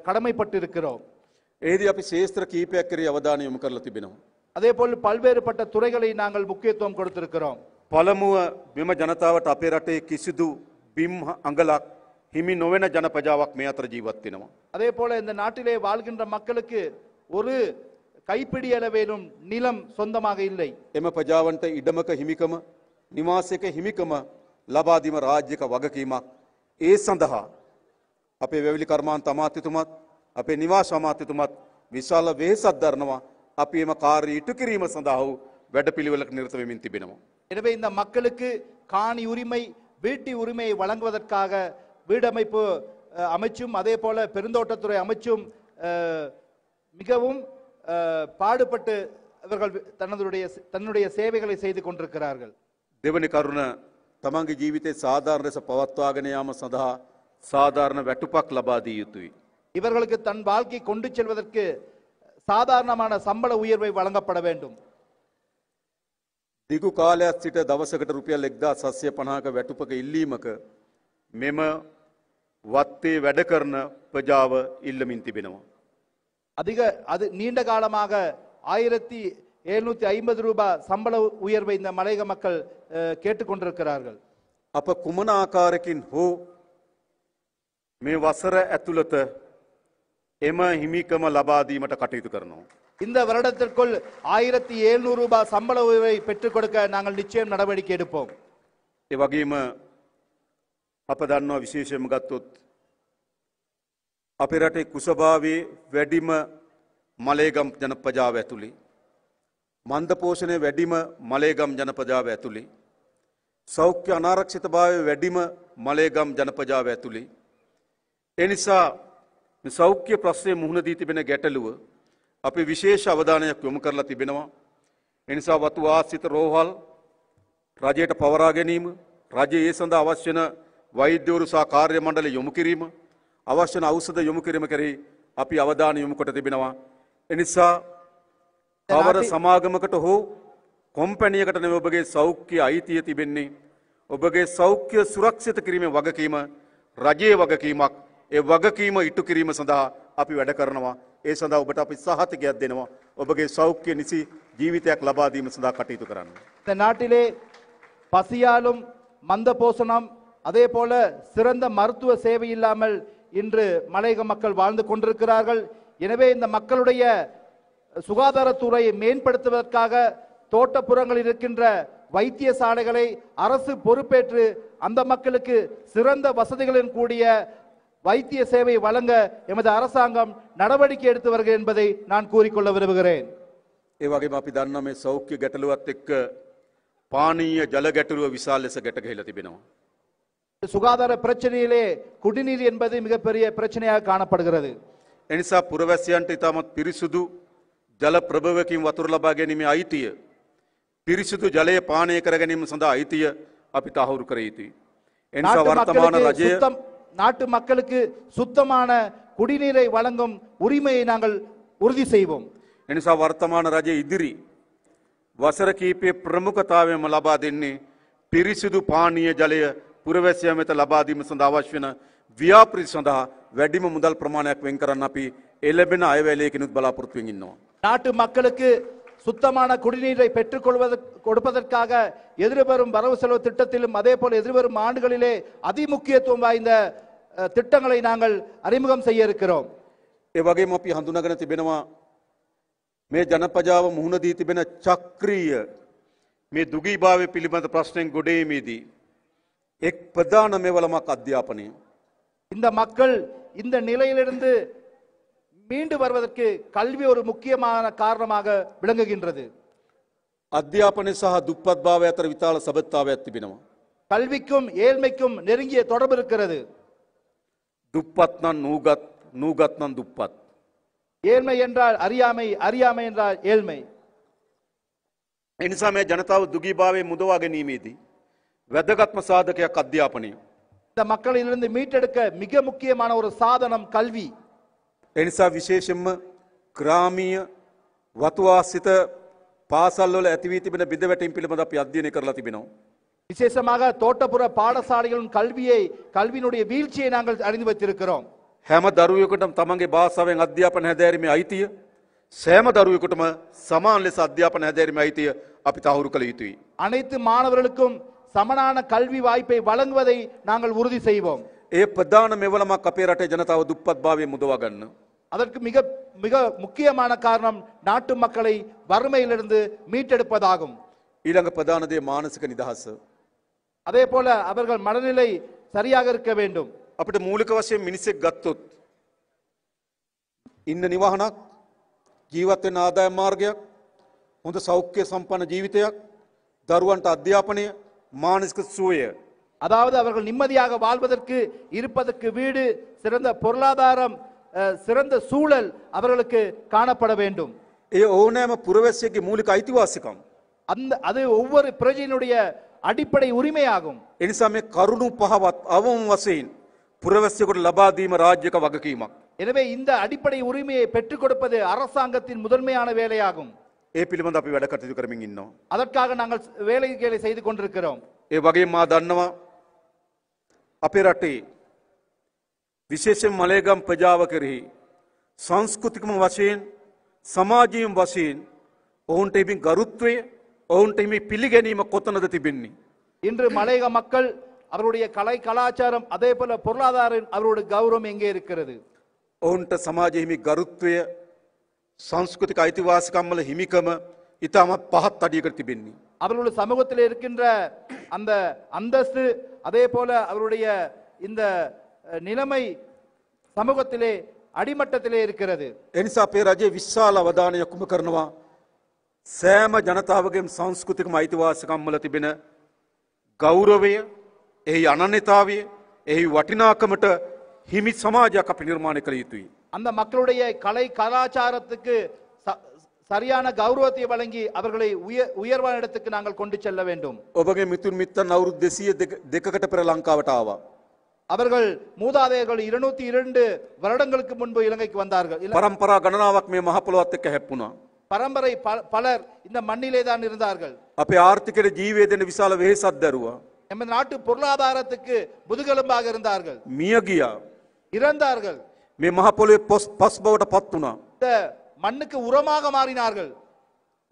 கடமைப்பட்டிருக்கிறோம். ඒදී අපි ශේෂ්ත්‍ර කීපයක් කෙරෙහි අවධානය යොමු කරලා තිබෙනවා. அதேபோல் பல்வேறுபட்ட துறைகளை நாங்கள் முக்கியத்துவம் கொடுத்திருக்கிறோம். පළමුව මෙම ජනතාවට අපේ රටේ කිසිදු බිම් අඟලක් හිමි නොවන ජනපජාවක් මේ අතර ජීවත් වෙනවා. அதேபோல இந்த நாட்டிலே வாழ்கின்ற மக்களுக்கு ஒரு கைப்பிடி அளவேலும் நிலம் சொந்தமாக இல்லை. එම ප්‍රජාවන්ට ඉඩමක හිමිකම නිවාසයක හිමිකම ලබා දීම රාජ්‍යක වගකීමක්. ඒ සඳහා අපේ වැවිලි කර්මාන්ත අමාත්‍යතුමත් අපේ නිවාස අමාත්‍යතුමත් විශාල වෙහෙසක් දරනවා. අපි එම කාර්ය ඉටු කිරීම සඳහා වැඩපිළිවෙලක නිරත වෙමින් තිබෙනවා. எனவே இந்த மக்களுக்கு காணி உரிமை வீட்டு உரிமையை வழங்குவதற்காக வீடமைப்பு அமைச்சும் அதே போல பெருந்தோட்டத்துறை அமைச்சும் மிகவும் பாடுபட்டு இவர்கள் தன்னுடைய சேவைகளை செய்து கொண்டிருக்கிறார்கள். දෙවනි කරුණ තමන්ගේ ජීවිතේ සාධාරණ ලෙස පවත්වාගෙන යාම සඳහා සාධාරණ වැටුපක් ලබා දිය යුතුයි. இவர்களுக்கு தன் வாழ்க்கை கொண்டு செல்வதற்கு சாதாரணமான சம்பள உயர்வை வழங்கப்பட வேண்டும். දිගු කාලයක් සිට දවසකට රුපියල් 1750ක වැටුපක ඉල්ලීමක මෙම වත්තේ වැඩ කරන ප්‍රජාව ඉල්ලමින් තිබෙනවා. அது நீண்ட காலமாக 1750 ரூபாய் சம்பள உயர்வை இந்த மலையக மக்கள் கேட்டுக்கொண்டிருக்கிறார்கள். අප කුමන ආකාරයකින් හෝ මේ වසර ඇතුළත එම හිමිකම ලබා දීමට කටයුතු කරනවා. இந்த வருடத்திற்குள் 1700 ரூபாய் சம்பள உயர்வை பெற்றுக் கொடுக்க நாங்கள் நிச்சயம் நடவடிக்கை எடுப்போம். ඒ වගේම අප දන්නවා විශේෂයෙන්ම ගත්තොත් අපේ රටේ කුසභාවයේ වැඩිම මලේගම් ජනපජාව ඇතුළේ මන්ද පෝෂණය වැඩිම මලේගම් ජනපජාව ඇතුළේ සෞඛ්‍ය අනාරක්ෂිතභාවය වැඩිම මලේගම් ජනපජාව ඇතුළේ ඒ නිසා මේ සෞඛ්‍ය ප්‍රශ්නයේ මුහුණ දී තිබෙන ගැටලුව අපි විශේෂ අවධානයක් යොමු කරලා තිබෙනවා. ඒ නිසා වතු ආශ්‍රිත රෝහල් රජයට පවරා ගැනීම, රජයේ ඒ සඳහා අවශ්‍ය වන වෛද්‍යවරු සහ කාර්ය මණ්ඩල යොමු කිරීම, අවශ්‍ය වන ඖෂධ යොමු කිරීම කෙරෙහි අපි අවධානය යොමු කොට තිබෙනවා. ඒ නිසා කවර සමාගමකට හෝ කොම්පැනියකට නෙවෙයි ඔබගේ සෞඛ්‍ය අයිතිය තිබෙන්නේ. ඔබගේ සෞඛ්‍ය සුරක්ෂිත කිරීමේ වගකීම රජයේ වගකීමක්. ඒ වගකීම ඉටු කිරීම සඳහා අපි වැඩ කරනවා. ඒ සඳහා ඔබට අපි සහතිකයක් දෙනවා. ඔබගේ සෞඛ්‍ය නිසි ජීවිතයක් ලබා දීම සඳහා කටයුතු කරන්න. இந்த நாட்டிலே பசியாலும் மந்த போசனம் அதே போல சிறந்த மருத்துவ சேவை இல்லாமல் இன்று மலையக மக்கள் வாழ்ந்து கொண்டிருக்கிறார்கள். எனவே இந்த மக்களுடைய சுகாதாரத்துறையை மேம்படுத்துவதற்காக தோட்டப்புறங்களில் இருக்கின்ற வைத்தியசாலைகளை அரசு பொறுப்பேற்று அந்த மக்களுக்கு சிறந்த வசதிகளுடன் கூடிய வைத்திய சேவை வழங்க எமது அரசாங்கம் நடவடிக்கை எடுத்து வருகிறது என்பதை நான் கூறிக்கொள்ள விரும்புகிறேன். ඒ වගේම අපි දන්නා මේ සෞඛ්‍ය ගැටලුවත් එක්ක පානීය ජල ගැටලුව විශාල ලෙස ගැට ගැහිලා තිබෙනවා. சுகாதார பிரச்சனையிலே குடிநீர் என்பது மிகப்பெரிய பிரச்சனையாக காணப்படுகிறது. ඒ නිසා පුරවැසියන්ට ඉතාමත් පිරිසුදු ජල ප්‍රභවකින් වතුර ලබා ගැනීමේ අයිතිය, පිරිසුදු ජලය පානය කර ගැනීම සඳහා අයිතිය අපි තහවුරු කර යුතුයි. ඒ නිසා වර්තමාන රජය நாட்டு மக்களுக்கு சுத்தமான குடிநீரை வழங்கும் உரிமையை நாங்கள் உறுதி செய்வோம். එනිසා වර්තමාන රජය ඉදිරි වසර කීපයේ ප්‍රමුඛතාවයම ලබා දෙන්නේ පිරිසිදු පානීය ජලය පුරවැසියන් වෙත ලබා දීම සඳහා අවශ්‍ය වන ව්‍යාපෘති සඳහා වැඩිම මුදල් ප්‍රමාණයක් වෙන් කරන්න අපි එළඹෙන අයවැයලයකිනුත් බලාපොරොත්තු වෙමින් ඉන්නවා. நாட்டு மக்களுக்கு சுத்தமான குடிநீரை பெற்றுக் கொடுப்பதற்காக எதிர்வரும் வரவு செலவு திட்டத்திலும் அதே போல எதிர்வரும் ஆண்டுகளிலே அதிமுக்கியத்துவம் வாய்ந்த திட்டங்களை நாங்கள் அறிமுகம் செய்ய இருக்கிறோம். ඒ වගේම අපි හඳුනාගෙන තිබෙනවා මේ ජනපජාව මුහුණ දී තිබෙන චක්‍රීය මේ දුගීභාවය පිළිබඳ ප්‍රශ්නෙන් ගොඩේීමේදී එක් ප්‍රධාන මෙවලමක් අධ්‍යාපනය. இந்த மக்கள் இந்த நிலையிலிருந்து மீண்டு வருவதற்கு கல்வி ஒரு முக்கியமான காரணமாக விளங்குகின்றது. අධ්‍යාපනය සහ දුප්පත්භාවය අතර විශාල සබඳතාවයක් තිබෙනවා. கல்விக்கும் ஏழ்மைக்கும் நெருங்கிய தொடர்பு இருக்கிறது. දුප්පත් නම් නූගත් නම් දුප්පත්. ஏழ்மை என்றால் அறியாமை, அறியாமை என்றால் ஏழ்மை. එනිසා මේ ජනතාව දුගීභාවයේ මුදවා ගැනීමේදී වැදගත්ම සාධකයක් අධ්‍යාපනය. இந்த மக்களிலிருந்து மீட்டெடுக்க மிக முக்கியமான ஒரு சாதனம் கல்வி. එනිසා විශේෂයෙන්ම ග්‍රාමීය වතුආශ්‍රිත පාසල්වල ඇති වී තිබෙන බිඳවැටීම් පිළිබඳ අපි අධ්‍යයනය කරලා තිබෙනවා. விசேஷமாக தோட்டப்புற பாடசாலைகளின் கல்வியினுடைய வீழ்ச்சியை நாங்கள் அறிந்து வைத்திருக்கிறோம். හැම දරුවෙකුටම තමන්ගේ භාෂාවෙන් අධ්‍යාපන හැදෑරීමේ අයිතිය සෑම දරුවෙකුටම සමාන ලෙස අධ්‍යාපන හැදෑරීමේ අයිතිය අපි තහවුරු කළ යුතුයි. அனைத்து மாணவர்களுக்கும் சமனான கல்வி வாய்ப்பை வழங்குவதை நாங்கள் உறுதி செய்வோம். ඒ ප්‍රධාන මෙවලමක් අපේ රටේ ජනතාව දුප්පත්භාවයෙන් මුදවා ගන්න. அதற்கு மிக மிக முக்கியமான காரணம் நாட்டு மக்களை வறுமையிலிருந்து மீட்டெடுப்பதாகும். ඊළඟ ප්‍රධාන දේ මානසික නිදහස. அதே போல அவர்கள் மனநிலை சரியாக இருக்க வேண்டும். අපිට මූලික වශයෙන් මිනිසෙක් ගත්තොත් ඉන්න නිවහනක්, ජීවත් වෙන්න ආදාය මාර්ගයක්, හොඳ සෞඛ්‍ය සම්පන්න ජීවිතයක්, දරුවන්ට අධ්‍යාපනය, මානසික සුවය. அதாவது அவர்கள் நிம்மதியாக வாழ்வதற்கு இருப்பதற்கு வீடு, சிறந்த பொருளாதாரம், சிறந்த சூழல் அவர்களுக்கு காணப்பட வேண்டும். ඒ ඕනෑම පුරවැසියෙකුගේ මූලික අයිතිවාසිකම්. அது ஒவ்வொரு பிரஜையினுடைய அடிப்படை உரிமையாகும். එනිසා මේ කරුණු පහවත් අවම වශයෙන් පුරවැසියෙකුට ලබා දීම රාජ්‍යක වගකීමක්. எனவே இந்த அடிப்படை உரிமையை பெற்றுக் கொடுப்பது அரசாங்கத்தின் முதன்மையான வேலையாகும். ඒ පිළිබඳ අපි වැඩ කටයුතු කරමින් ඉන්නවා. அதற்காக நாங்கள் வேலைகளை செய்து கொண்டிருக்கிறோம். ඒ වගේම මා දන්නවා අපේ රටේ විශේෂයෙන් මලේගම් ප්‍රජාව කෙරෙහි සංස්කෘතිකම වශයෙන් සමාජීය වශයෙන් ඔවුන්ට ඉබින් ගරුත්වය, ඔවුන්ට හිමි පිළිගැනීම කොතනද තිබෙන්නේ? இன்று மலையக மக்கள் அவருடைய கலை கலாச்சாரம் அதே போல பொருளாதாரம் அவருடைய கௌரவம் எங்கே இருக்கிறது? ඔවුන්ට සමාජයේ හිමි ගරුත්වය, සංස්කෘතික අයිතිවාසිකම් වල හිමිකම ඉතාමත් පහත් අඩියකට තිබෙන්නේ. அவர்களுடைய சமூகத்தில் இருக்கின்ற அந்த அந்தஸ்து அதே போல அவருடைய இந்த நிலைமை சமூகத்திலே அடிமட்டத்திலே இருக்கிறது. එනිසා අපේ රජයේ විශාල අවධානයක් යොමු කරනවා සෑම ජනතාවගේම සංස්කෘතිකම අයිතිවාසිකම් වල තිබෙන ගෞරවය, එහි අනන්‍යතාවය, එහි වටිනාකමට හිමි සමාජයක් අපි නිර්මාණය කළ යුතුයි. அந்த மக்களுடைய கலை கலாச்சாரத்துக்கு சரியான கௌரவத்தை வழங்கி அவர்களை உயர்வான இடத்துக்கு நாங்கள் கொண்டு செல்ல வேண்டும். ඔබගේ මිතුන් මිත්තන් අවුරුදු 202කට පෙර ලංකාවට ආවා. அவர்கள் மூதாதையர்கள் 202 வருடங்களுக்கு முன்பு இலங்கைக்கு வந்தார்கள். පරම්පරා ගණනාවක් මේ මහ පොළොවත් එක්ක හැප්පුණා. பரம்பரை பலர் இந்த மண்ணிலே தான் இருந்தார்கள். අපේ ආර්ථිකයට ජීවය දෙන විශාල වෙහෙසක් දරුවා. நமது நாட்டு பொருளாதாரத்துக்கு முதுகெலும்பாக இருந்தார்கள். මිය ගියා. இறந்தார்கள். මේ මහ පොළොවේ පස් බවට පත් වුණා. இந்த மண்ணுக்கு உரமாக மாறினார்கள்.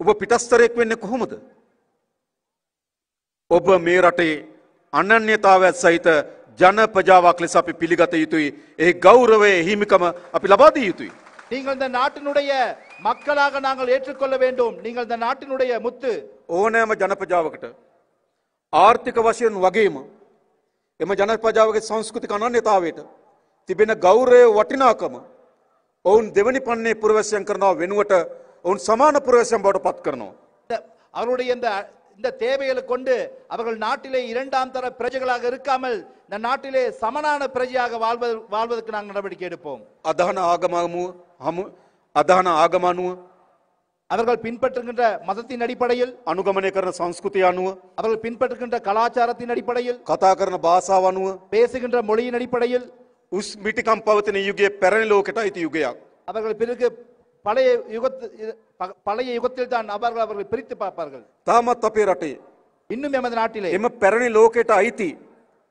ඔබ පිටස්තරයෙක් වෙන්නේ කොහොමද? ඔබ මේ රටේ අනන්‍යතාවයත් සහිත ජන ප්‍රජාවක් ලෙස අපි පිළිගත යුතුයි. ඒ ගෞරවය, හිමිකම අපි ලබා දිය යුතුයි. நீங்கள் இந்த நாட்டினுடைய மக்களாக நாங்கள் ஏற்றுக்கொள்ள வேண்டும். நீங்கள் இந்த நாட்டினுடைய முத்து. ඕනෑම ජන ප්‍රජාවකට ආර්ථික වශයෙන් වගේම එම ජන ප්‍රජාවගේ සංස්කෘතික අනන්‍යතාවයට තිබෙන ගෞරවය, වටිනාකම ඔවුන් දෙවනි පන්නේ පුරවැසියන් කරනවා වෙනුවට ඔවුන් සමාන පුරවැසියන් බවට පත් කරනවා. அவருடைய இந்த தேவைகளை கொண்டு அவர்கள் நாட்டிலே இரண்டாம் தர பிரஜைகளாக இருக்காமல் இந்த நாட்டிலே சமனான பிரஜையாக வாழ்வதற்கு நாங்கள் நடவடிக்கை எடுப்போம். අදහන ආගම අනුව அவர்கள் பின்பற்றுகின்ற மதத்தின் அடிப்படையில், අනුගමනය කරන සංස්කෘතිය අනුව, அவர்கள் பின்பற்றுகின்ற கலாச்சாரத்தின் அடிப்படையில், කතා කරන භාෂාව අනුව, பேசுகின்ற மொழியின் அடிப்படையில் උස් මිටිකම් පවතින යුගයේ පැරණි ලෝකයට අයිති යුගයක්. அவர்கள் பிறகு பழைய யுகத்தில் தான் அவர்கள் பிரித்து பார்ப்பார்கள். තාමත් අපේ රටේ இன்னும் எமது நாட்டிலே එම පැරණි ලෝකයට අයිති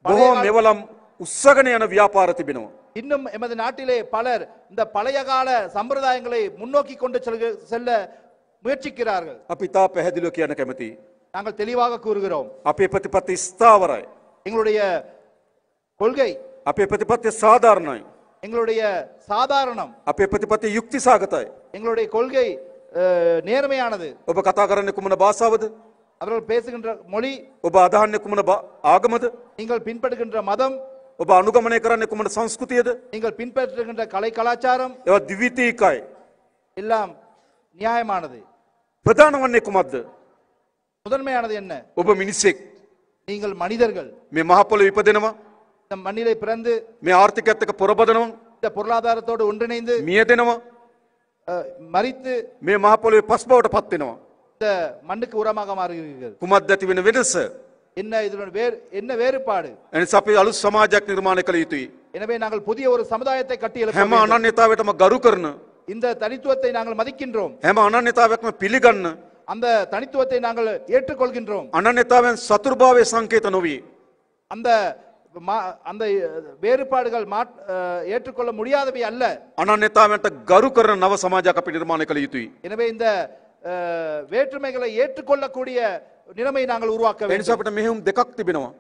බොහෝ මෙවලම් උස්සගෙන යන ව්‍යාපාර තිබෙනවා. இன்னும் எமது நாட்டிலே பலர் இந்த பழைய கால சம்பிரதாயங்களை முன்னோக்கி கொண்டு செல்ல முயற்சிக்கிறார்கள். අපි තා පැහැදිලිව කියන්න කැමතියි. நாங்கள் தெளிவாக கூறுகிறோம். අපේ ප්‍රතිපත්ති ස්ථාවරයි. எங்களுடைய கொள்கை අපේ ප්‍රතිපත්ති සාධාරණයි. எங்களுடைய சாதாரணம். අපේ ප්‍රතිපත්ති යුක්ති සාගතයි. எங்களுடைய கொள்கை நேர்மையானது. ඔබ කතා කරන්නේ කුමන භාෂාවද? அவர்கள் பேசுகின்ற மொழி. ඔබ අදහන්නේ කුමන ආගමද? நீங்கள் பின்பற்றுகின்ற மதம். ඔබ අනුගමනය කරන්නේ කුමන සංස්කෘතියද? நீங்கள் பின்பற்றுகின்ற கலை கலாச்சாரம். ඒවා ද්විතීකයි. எல்லாம் நியாயமானது. ප්‍රධාන වන්නේ කුමක්ද? முதன்மையானது என்ன? ඔබ මිනිසෙක්. நீங்கள் மனிதர்கள். මේ මහ පොළොවේ ඉපදෙනවා. இந்த மண்ணிலே பிறந்து මේ ආර්ථිකයත් එක්ක පොරබදනවා. இந்த பொருளாதாரத்தோடு ஒன்றிணைந்து මියදෙනවා. மரித்து මේ මහ පොළොවේ පස් බවට පත් වෙනවා. இந்த மண்ணுக்கு உரமாக மாறுகிறீர்கள். කුමක්ද ඇති වෙන වෙනස? என்ன இதனுடைய என்ன வேறுபாடு? එනිසා අපි අලුත් සමාජයක් නිර්මාණය කළ යුතුයි. எனவே நாங்கள் புதிய ஒரு சமுதாயத்தை கட்டி எழுப்ப හැම வேண்டும். අනන්‍යතාවයටම ගරු කරන இந்த தனித்துவத்தை நாங்கள் மதிக்கின்றோம். හැම අනන්‍යතාවයක්ම පිළිගන්න அந்த தனித்துவத்தை நாங்கள் ஏற்றுக்கொள்கின்றோம். අනන්‍යතාවයන් සතුරුභාවයේ සංකේත නොවේ. அந்த அந்த வேறுபாடுகள் ஏற்றுக்கொள்ள முடியாதவை அல்ல. අනන්‍යතාවයන්ට ගරු කරන නව සමාජයක් අපි නිර්මාණය කළ යුතුයි. எனவே இந்த வேற்றுமைகளை ஏற்றுக்கொள்ளக்கூடிய நிலைமை நாங்கள் உருவாக்க வேண்டும். එනිසා අපිට මෙහෙයුම් දෙකක් තිබෙනවා.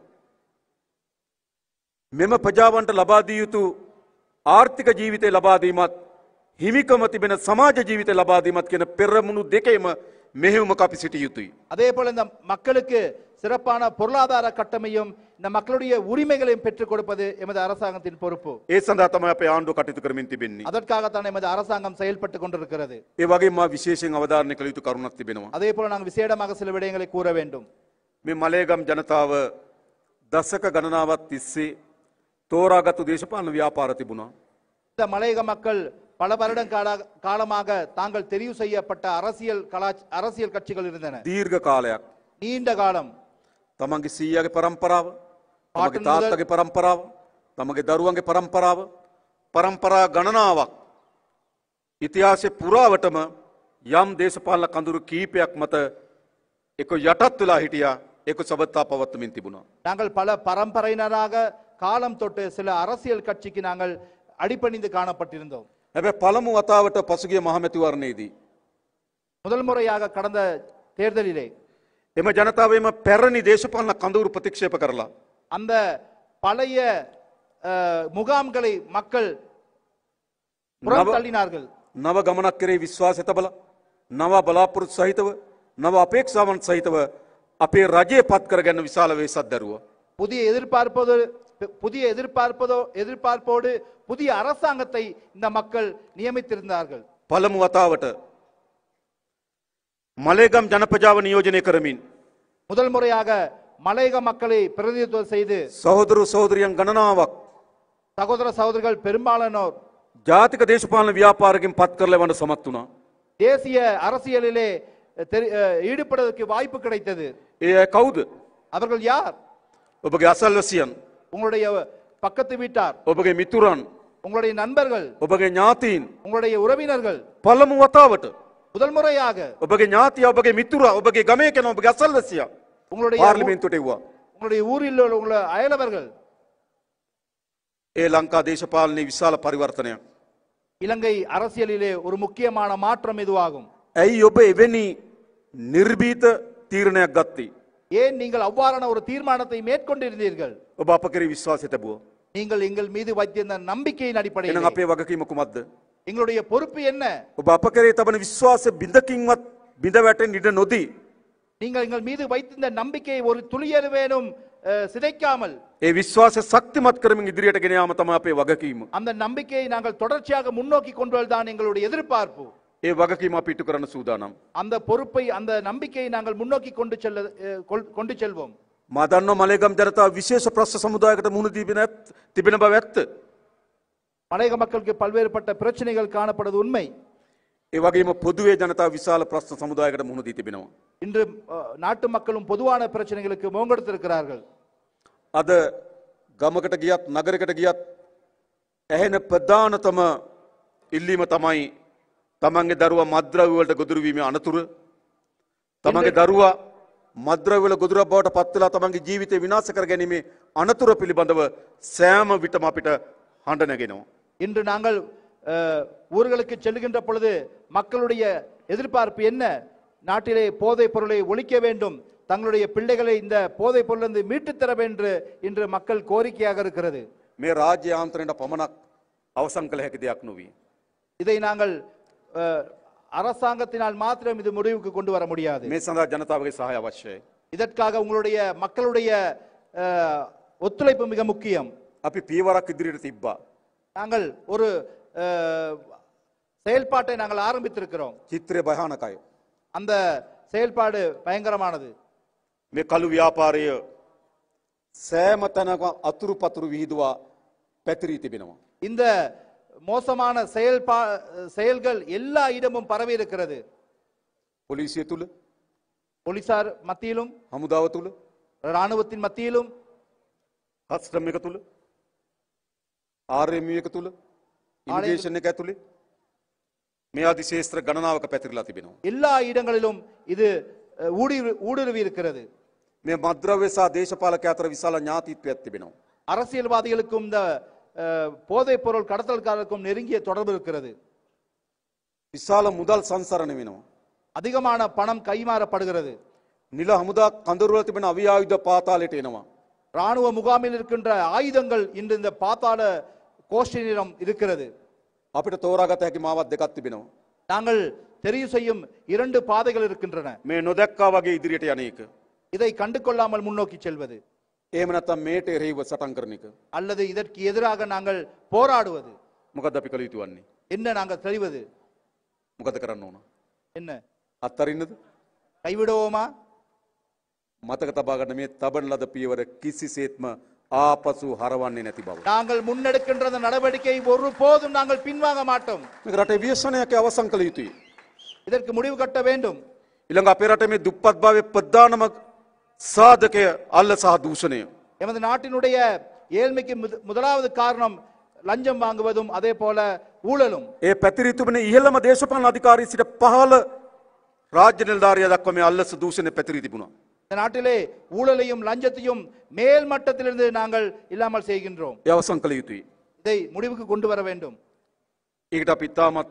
මෙම ප්‍රජාවන්ට ලබා දිය යුතු ආර්ථික ජීවිතය ලබා දීමත් හිමිකම තිබෙන සමාජ ජීවිතය ලබා දීමත් කියන පෙරමුණු දෙකේම මෙහෙයුමක අපි සිටිය යුතුයි. அதே போல இந்த மக்களுக்கு சிறப்பான பொருளாதார கட்டமையும் இந்த மக்களுடைய உரிமைகளையும் பெற்றுக் கொடுப்பது எமது அரசாங்கத்தின் பொறுப்பு. ඒ සඳහා තමයි අපේ ආණ්ඩුව කටයුතු කරමින් තිබෙන්නේ. அதற்காகத்தான் எமது அரசாங்கம் செயல்பட்டு கொண்டிருக்கிறது. ඒ වගේම මා විශේෂයෙන් අවධාරණය කළ යුතු කරුණක් තිබෙනවා. அதே போல நாங்கள் விசேடமாக சில விடயங்களை கூற வேண்டும். මේ මලේගම් ජනතාව දශක ගණනාවක් තිස්සේ තෝරාගත්තු දේශපාලන ව්‍යාපාර තිබුණා. இந்த மலையக மக்கள் பல வருட காலமாக தாங்கள் தெரிவு செய்யப்பட்ட அரசியல் கட்சிகள் இருந்தன. දීර්ඝ කාලයක්. நீண்ட காலம். තමන්ගේ සීයාගේ පරම්පරාව, තමන්ගේ තාත්තගේ පරම්පරාව, තමන්ගේ දරුවන්ගේ පරම්පරා ගණනාවක් ඉතිහාසයේ පුරාවටම යම් දේශපාලන කඳුරු කීපයක් මත එක යටත් වෙලා හිටියා. ඒක සබත්තා පවත්වමින් තිබුණා. நாங்கள் பல பரம்பரையினராக காலம் தொட்டு சில அரசியல் கட்சிக்கு நாங்கள் அடிபணிந்து காணப்பட்டிருந்தோம். හැබැයි පළමු වතාවට පසුගිය මහමැතිවරණයේදී முதல் முறையாக கடந்த தேர்தலிலே එම ජනතාවේම පැරණි දේශපාලන කඳවුරු ප්‍රතික්ෂේප කරලා அந்த பழைய முகாம்களை மக்கள் புறந்தள்ளினார்கள். නව ගමනක් කෙරේ විශ්වාසය තබලා නව බලාපොරොත්තු සහිතව නව අපේක්ෂාවන් සහිතව අපේ රජය පත් කරගන්න විශාල වෙහෙසක් දැරුවා. புதிய எதிர்பார்ப்போடு புதிய அரசாங்கத்தை இந்த மக்கள் நியமித்திருந்தார்கள். පළමු වතාවට මලේගම් ජනපජාව නියෝජනය කරමින් முதல் முறையாக மலையக மக்களை பிரதிநிதித்துவம் செய்து සහෝදරු සහෝදරියන් ගණනාවක් சகோதர சகோதரிகள் பெரும்பாலானோர் ජාතික දේශපාලන ව්‍යාපාරකින් පත් කරලා වන්න සමත් වුණා. தேசிய அரசியலிலே ஈடுபடுவதற்கு வாய்ப்பு கிடைத்தது. ඒ අය කවුද? அவர்கள் யார்? ඔබගේ අසල්වැසියන්, உங்களுடைய பக்கத்து வீட்டார், ඔබගේ මිතුරන්, உங்களுடைய நண்பர்கள், ඔබගේ ඥාතීන්, உங்களுடைய உறவினர்கள். පළමු වතාවට முதல் முறையாக ඔබගේ ඥාතිය, ඔබගේ මිතුරා, ඔබගේ ගමේ කෙනා, ඔබගේ අසල්වැසියා உங்களுடைய පාර්ලිමේන්තුවට එව්වා. உங்களுடைய ஊரில் உள்ள அயலவர்கள். ඒ ලංකා දේශපාලනයේ විශාල පරිවර්තනයක්. இலங்கை அரசியலிலே ஒரு முக்கியமான மாற்றம் இதுவாகும். ඇයි ඔබ එවැනි නිර්භීත තීරණයක් ගත්තේ? ஏன் நீங்கள் அவ்வாறான ஒரு தீர்மானத்தை மேற்கொண்டிருந்தீர்கள்? ඔබ අප කෙරෙහි විශ්වාසය තැබුවා. நீங்கள் எங்கள் மீது வைத்திருந்த நம்பிக்கையின் அடிப்படையில். එහෙනම් අපේ වගකීම කුමක්ද? எங்களுடைய பொறுப்பு என்ன? ඔබ අප කෙරෙහි තබන විශ්වාස බිඳකින්වත් බිඳ වැටෙන්න ඉඩ නොදී நீங்கள் எங்கள் மீது வைத்திருந்த நம்பிக்கையை ஒரு துளியளவேனும் சிதைக்காமல் ඒ විශ්වාසය ශක්තිමත් කරමින් ඉදිරියට ගෙන යාම තමයි අපේ වගකීම. அந்த நம்பிக்கையை நாங்கள் தொடர்ச்சியாக முன்னோக்கி கொண்டு வருவதுதான் எங்களுடைய எதிர்பார்ப்பு. ඒ වගකීම අපි ඉටු කරන්න සූදානම්. அந்த பொறுப்பை அந்த நம்பிக்கையை நாங்கள் முன்னோக்கி கொண்டு செல்வோம். මා දන්නවා මලේගම් ජනතාව විශේෂ ප්‍රශ්න සමුදායකට මුහුණ තිබෙන බව ඇත්ත. மலையக மக்களுக்கு பல்வேறுபட்ட பிரச்சனைகள் காணப்படுவது உண்மை. ඒ වගේම පොදුවේ ජනතාව විශාල ප්‍රශ්න සමුදායකට මුහුණ දී තිබෙනවා. இன்று நாட்டு மக்களும் பொதுவான பிரச்சனைகளுக்கு முகங்கொடுத்திருக்கிறார்கள். අද ගමකට ගියත් නගරයකට ගියත් ඇහෙන ප්‍රධානතම ඉල්ලීම තමයි තමන්ගේ දරුවා මත්ද්‍රව්‍ය වලට ගොදුරු වීමේ අනතුරු. තමන්ගේ දරුවා මත්ද්‍රව්‍ය වල ගොදුරක් බවට පත් වෙලා තමන්ගේ ජීවිතය විනාශ කර ගැනීමේ අනතුරු පිළිබඳව සෑම විටම අපිට හඬ නැගෙනවා. இன்று நாங்கள் ஊர்களுக்கு செல்கின்ற பொழுது மக்களுடைய எதிர்பார்ப்பு என்ன? நாட்டிலே போதைப் பொருளை ஒழிக்க வேண்டும், தங்களுடைய பிள்ளைகளை இந்த போதைப் பொருளிலிருந்து மீட்டுத் தர வேண்டும் இன்று மக்கள் கோரிக்கையாக இருக்கிறது. මේ රාජ්‍ය යාන්ත්‍රණයට පමණක් අවසන් කළ හැකි දෙයක් නොවේ. இதை நாங்கள் அரசாங்கத்தினால் மாத்திரம் இது முடிவுக்கு கொண்டு வர முடியாது. මේ සඳහා ජනතාවගේ සහාය අවශ්‍යයි. இதற்காக உங்களுடைய மக்களுடைய ஒத்துழைப்பு மிக முக்கியம். අපි පියවරක් ඉදිරියට තිබ්බා. நாங்கள் ஒரு செயல்பாட்டை நாங்கள் ஆரம்பித்திருக்கிறோம். චිත්‍රය භයානකයි. அந்த செயல்பாடு பயங்கரமானது. මේ කළු ව්‍යාපාරය සෑම තැනක අතුරු පතුරු විහිදුවා පැතිරී තිබෙනවා. இந்த மோசமான செயல்கள் எல்லா இடமும் பரவி இருக்கிறது. පොලිසිය තුල, போலீசார் மத்தியிலும், හමුදාව තුල, ராணுவத்தின் மத்தியிலும், කස්ටම් එක තුල, ආර්එම්යු එක තුල, ඉමිග්‍රේෂන් එක ඇතුලේ මේ ආදි ශේෂ්ත්‍ර ගණනාවක පැතිරලා තිබෙනවා. எல்லா இடங்களிலும் இது ஊடுருவி இருக்கிறது. මේ මද්ද්‍රව්‍ය සහ දේශපාලක අතර විශාල ඥාතිත්වයක් තිබෙනවා. அரசியல்வாதிகளுக்கும் இந்த போதைப் பொருள் கடத்தல்காரருக்கும் நெருங்கிய தொடர்பு இருக்கிறது. විශාල මුදල් සංසරණ වෙනවා. அதிகமான பணம் கைமாறப்படுகிறது. නිල හමුදා කඳවුරුවල තිබෙන අවි ආයුධ පාතාලයට එනවා. ராணுவ முகாமில் இருக்கின்ற ஆயுதங்கள் இன்று இந்த பாதாள கோஷ்டியிடம் இருக்கிறது. අපිට තෝරාගත හැකි මාවත් දෙකක් තිබෙනවා. நாங்கள் தெரிவு செய்யும் 2 பாதைகள் இருக்கின்றன. මේ නොදැක්කා වගේ ඉදිරියට යන එක. இதை கண்டு கொள்ளாமல் முன்னோக்கி செல்வது. එහෙම නැත්නම් මේට එරෙහිව සටන් කරන එක. அல்லது இதற்கு எதிராக நாங்கள் போராடுவது. මොකද අපි කළ යුතු වන්නේ? என்ன நாங்கள் தெரிவது? මොකද කරන්න ඕන? என்ன? අත්තරින්නද? கைவிடுவோமா? මතක තබා ගන්න මේ තබන ලද පියවර කිසිසේත්ම ආපසු හරවන්නේ නැති බව. நாங்கள் முன்னெடுக்கின்ற அந்த நடவடிக்கை ஒருபோதும் நாங்கள் பின்வாங்க மாட்டோம். මේක රටේ ව්‍යසනයක් අවසන් කළ යුතුයි. இதற்கு முடிவு கட்ட வேண்டும். ඊළඟ අපේ රටේ මේ දුප්පත් භාවයේ ප්‍රධානම සාධකය අල්ල සහ දූෂණය. எமது நாட்டினுடைய ஏழ்மைக்கு முதலாவது காரணம் லஞ்சம் வாங்குவதும் அதே போல ஊழலும். ඒ පැතිරී තිබෙන ඉහළම දේශපාලන අධිකාරී සිට පහළ රාජ්‍ය නිලධාරියා දක්වා මේ අල්ලස දූෂණය පැතිරී තිබුණා. இந்த நாட்டிலே ஊழலையும் லஞ்சத்தையும் மேல் மட்டத்திலிருந்து நாங்கள் இல்லாமல் செய்கின்றோம். ඒ අවසන් කළ යුතුයි. இதை முடிவுக்கு கொண்டு வர வேண்டும். ඒකට අපි ඉතාමත්